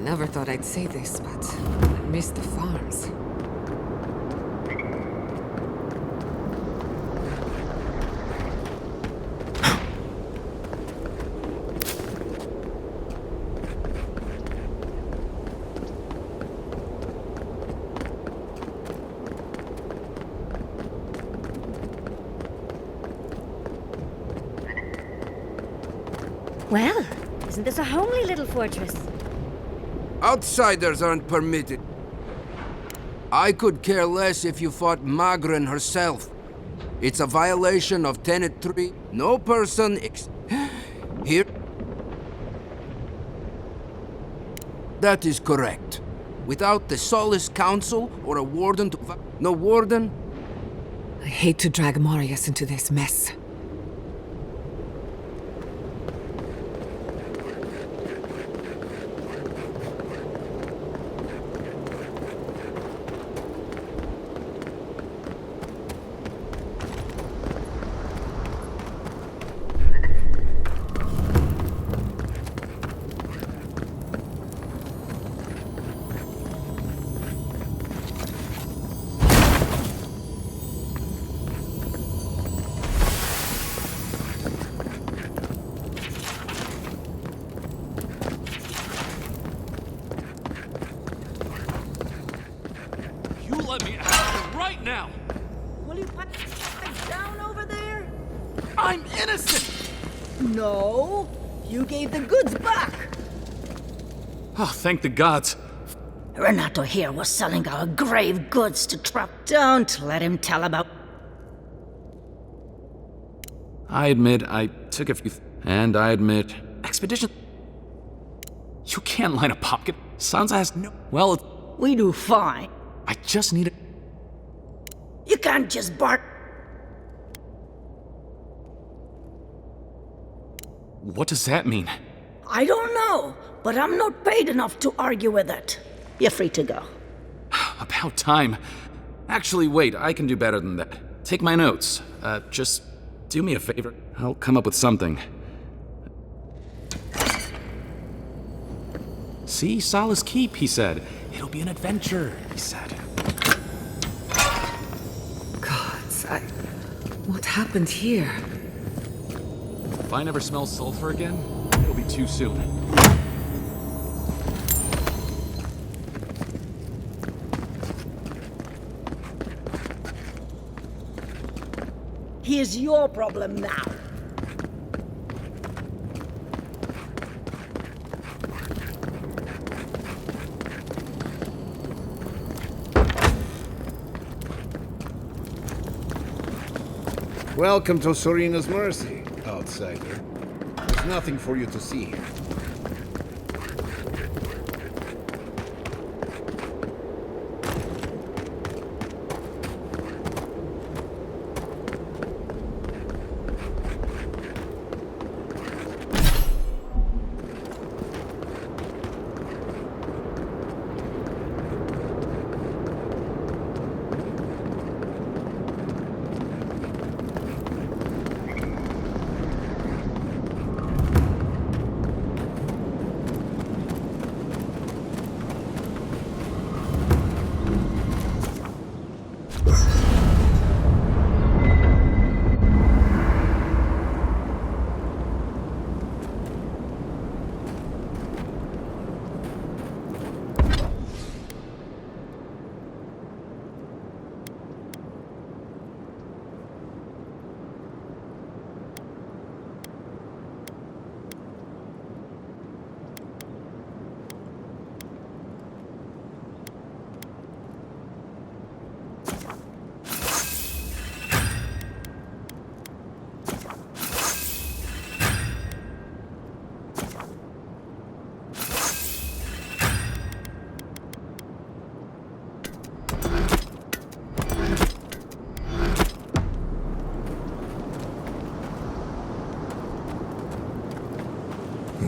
Never thought I'd say this, but I miss the farms. Well, isn't this a homely little fortress? Outsiders aren't permitted. I could care less if you fought Magran herself. It's a violation of Tenet 3. No person here. That is correct. Without the Solace Council or a warden to... No warden? I hate to drag Marius into this mess. Now! Will you put down over there? I'm innocent! No! You gave the goods back! Oh, thank the gods. Renato here was selling our grave goods to Trump. Don't let him tell about... I admit, I took a few... And I admit... Expedition... You can't line a pocket. Sansa has no... Well, we do fine. I just need a... You can't just bark. What does that mean? I don't know, but I'm not paid enough to argue with it. You're free to go. About time. Actually, wait, I can do better than that. Take my notes. Just do me a favor. I'll come up with something. See, Sala's Keep, he said. It'll be an adventure, he said. What happened here? If I never smell sulfur again, it'll be too soon. Here's your problem now. Welcome to Serina's Mercy, outsider. There's nothing for you to see here.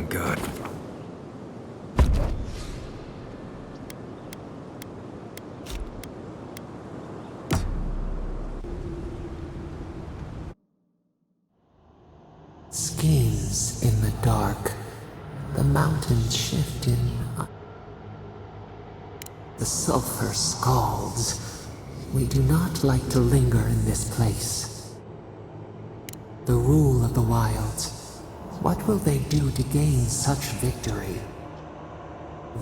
God. Skins in the dark, the mountains shifting. The sulfur scalds. We do not like to linger in this place. The rule of the wilds. What will they do to gain such victory?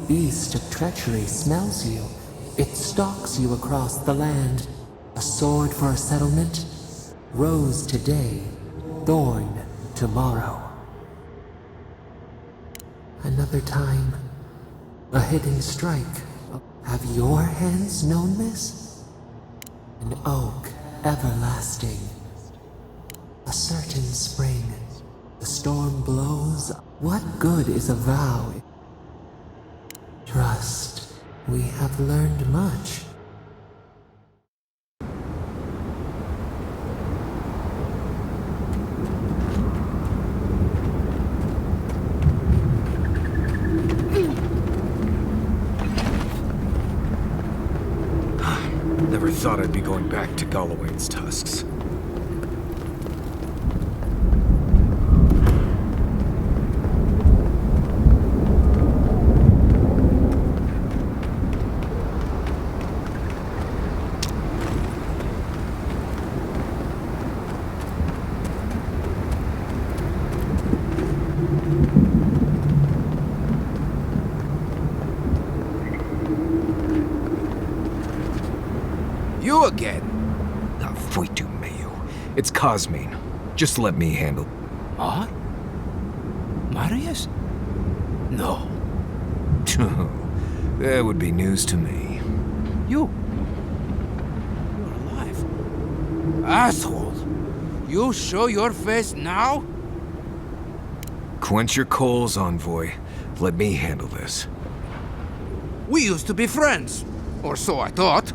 Beast of treachery smells you. It stalks you across the land. A sword for a settlement? Rose today, thorn tomorrow. Another time, a hidden strike. Have your hands known this? An oak everlasting. A certain spring. The storm blows. What good is a vow? Trust. We have learned much. Never thought I'd be going back to Galloway's tusks. You again? Fuitu meio. It's Cosmine. Just let me handle. What? Marius? No. That would be news to me. You're alive. Asshole! You show your face now? Quench your coals, envoy. Let me handle this. We used to be friends. Or so I thought.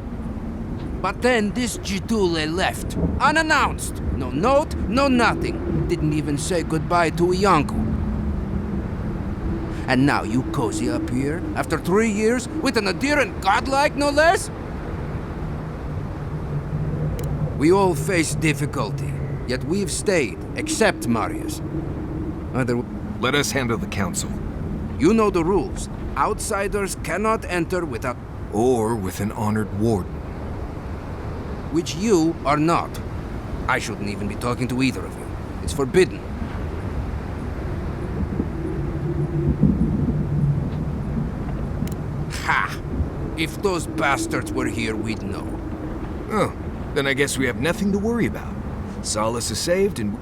But then this Jitule left, unannounced. No note, no nothing. Didn't even say goodbye to Iancu. And now you cozy up here, after 3 years, with an adherent godlike, no less? We all face difficulty, yet we've stayed, except Marius. Let us handle the council. You know the rules. Outsiders cannot enter without... Or with an honored warden. Which you are not. I shouldn't even be talking to either of you. It's forbidden. Ha! If those bastards were here, we'd know. Oh, then I guess we have nothing to worry about. Solace is saved and...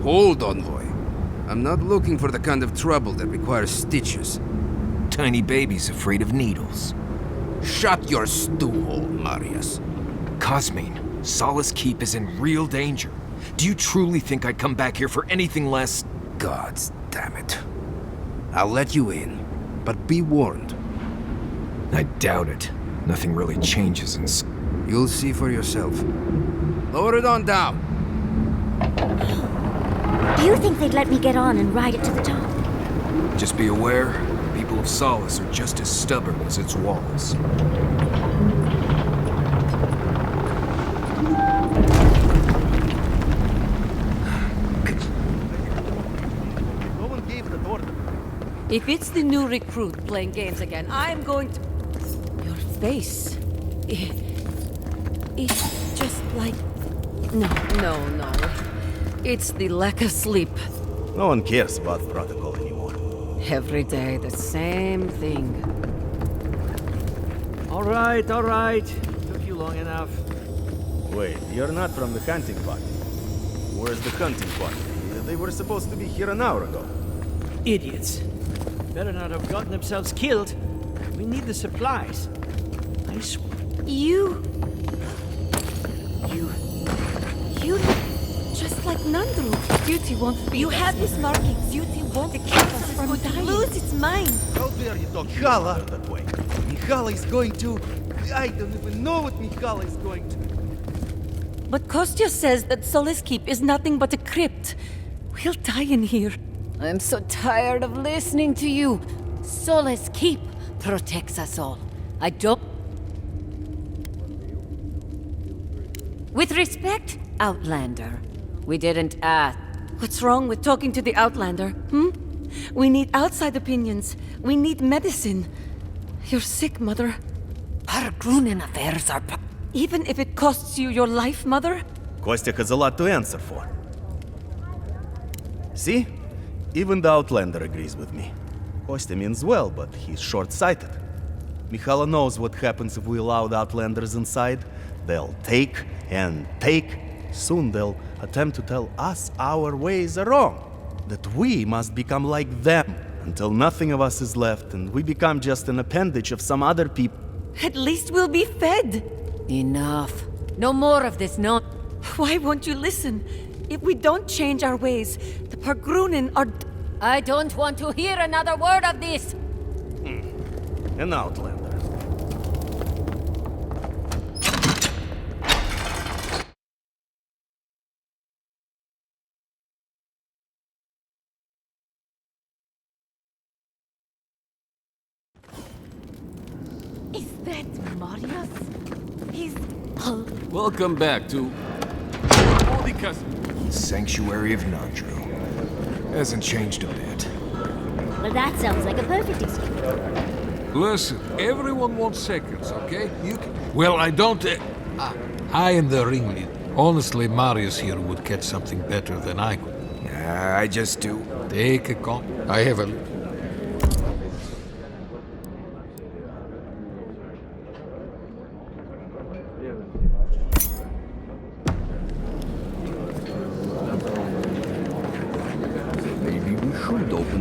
Hold on, boy. I'm not looking for the kind of trouble that requires stitches. Tiny babies afraid of needles. Shut your stew hole, Marius. Cosmine, Solace Keep is in real danger. Do you truly think I'd come back here for anything less? Gods damn it. I'll let you in, but be warned. I doubt it. Nothing really changes in... You'll see for yourself. Lower it on down. Do you think they'd let me get on and ride it to the top? Just be aware, people of Solace are just as stubborn as its walls. If it's the new recruit playing games again, I'm going to... Your face... It's just like... No. It's the lack of sleep. No one cares about protocol anymore. Every day, the same thing. All right. Took you long enough. Wait, you're not from the hunting party. Where's the hunting party? They were supposed to be here an hour ago. Idiots. Better not have gotten themselves killed. We need the supplies. I swear. You look just like Nandru. Duty won't be. You have his markings. Duty won't keep us from dying. Lose its mind. How dare you talk Mihala that way? Mihala is going to... I don't even know what Mihala is going to... But Kostya says that Solace Keep is nothing but a crypt. We'll die in here. I'm so tired of listening to you. Solace Keep protects us all. I don't... With respect, Outlander. We didn't ask. What's wrong with talking to the Outlander, We need outside opinions. We need medicine. You're sick, Mother. Our Grunin affairs are... Even if it costs you your life, Mother? Kostya has a lot to answer for. See? Even the Outlander agrees with me. Kostya means well, but he's short-sighted. Mikhaila knows what happens if we allow the Outlanders inside. They'll take and take. Soon they'll attempt to tell us our ways are wrong. That we must become like them, until nothing of us is left and we become just an appendage of some other people. At least we'll be fed. Enough. No more of this, no. Why won't you listen? If we don't change our ways, the Pargrunin are... I don't want to hear another word of this! An Outlander. Is that Marius? He's... Welcome back to... Sanctuary of Nandru. Hasn't changed a bit. Well, that sounds like a perfect excuse. Listen, everyone wants seconds, okay? You can... Well, I don't... I am the ringleader. Honestly, Marius here would catch something better than I could. I just do. Take a call. I have a...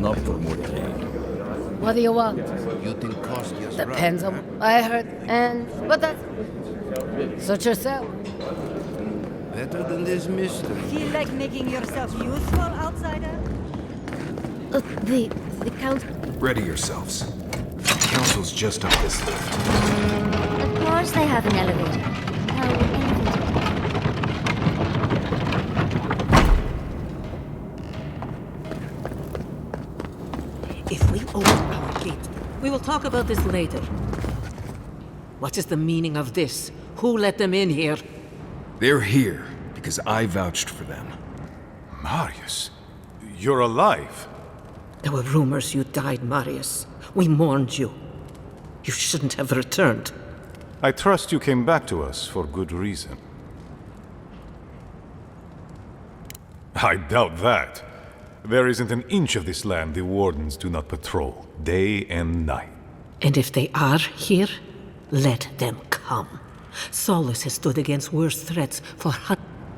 Up for more trade. What do you want? You think Kostya's Depends on... I heard... And... But that's... Suit yourself. better than this mystery. Feel like making yourself useful, outsider? The count... Ready yourselves. The council's just up this lift. Of course they have an elevator. How elevator? If we open our gate, we will talk about this later. What is the meaning of this? Who let them in here? They're here because I vouched for them. Marius, you're alive. There were rumors you died, Marius. We mourned you. You shouldn't have returned. I trust you came back to us for good reason. I doubt that. There isn't an inch of this land the Wardens do not patrol, day and night. And if they are here, let them come. Solus has stood against worse threats for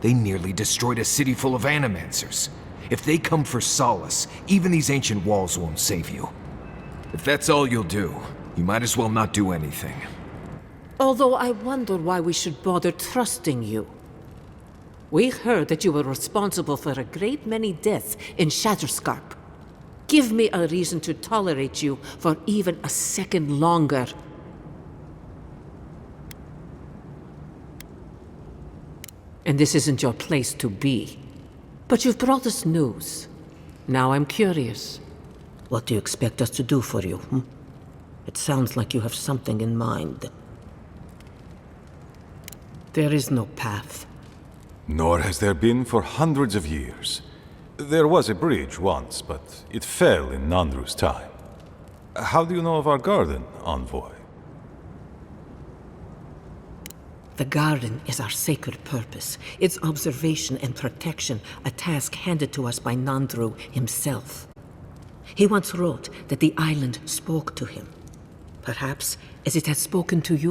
They nearly destroyed a city full of animancers. If they come for solace, even these ancient walls won't save you. If that's all you'll do, you might as well not do anything. Although I wonder why we should bother trusting you. We heard that you were responsible for a great many deaths in Shatterscarp. Give me a reason to tolerate you for even a second longer. And this isn't your place to be. But you've brought us news. Now I'm curious. What do you expect us to do for you? It sounds like you have something in mind. There is no path. Nor has there been for hundreds of years. There was a bridge once, but it fell in Nandru's time. How do you know of our garden, Envoy? The garden is our sacred purpose, its observation and protection, a task handed to us by Nandru himself. He once wrote that the island spoke to him, perhaps as it has spoken to you.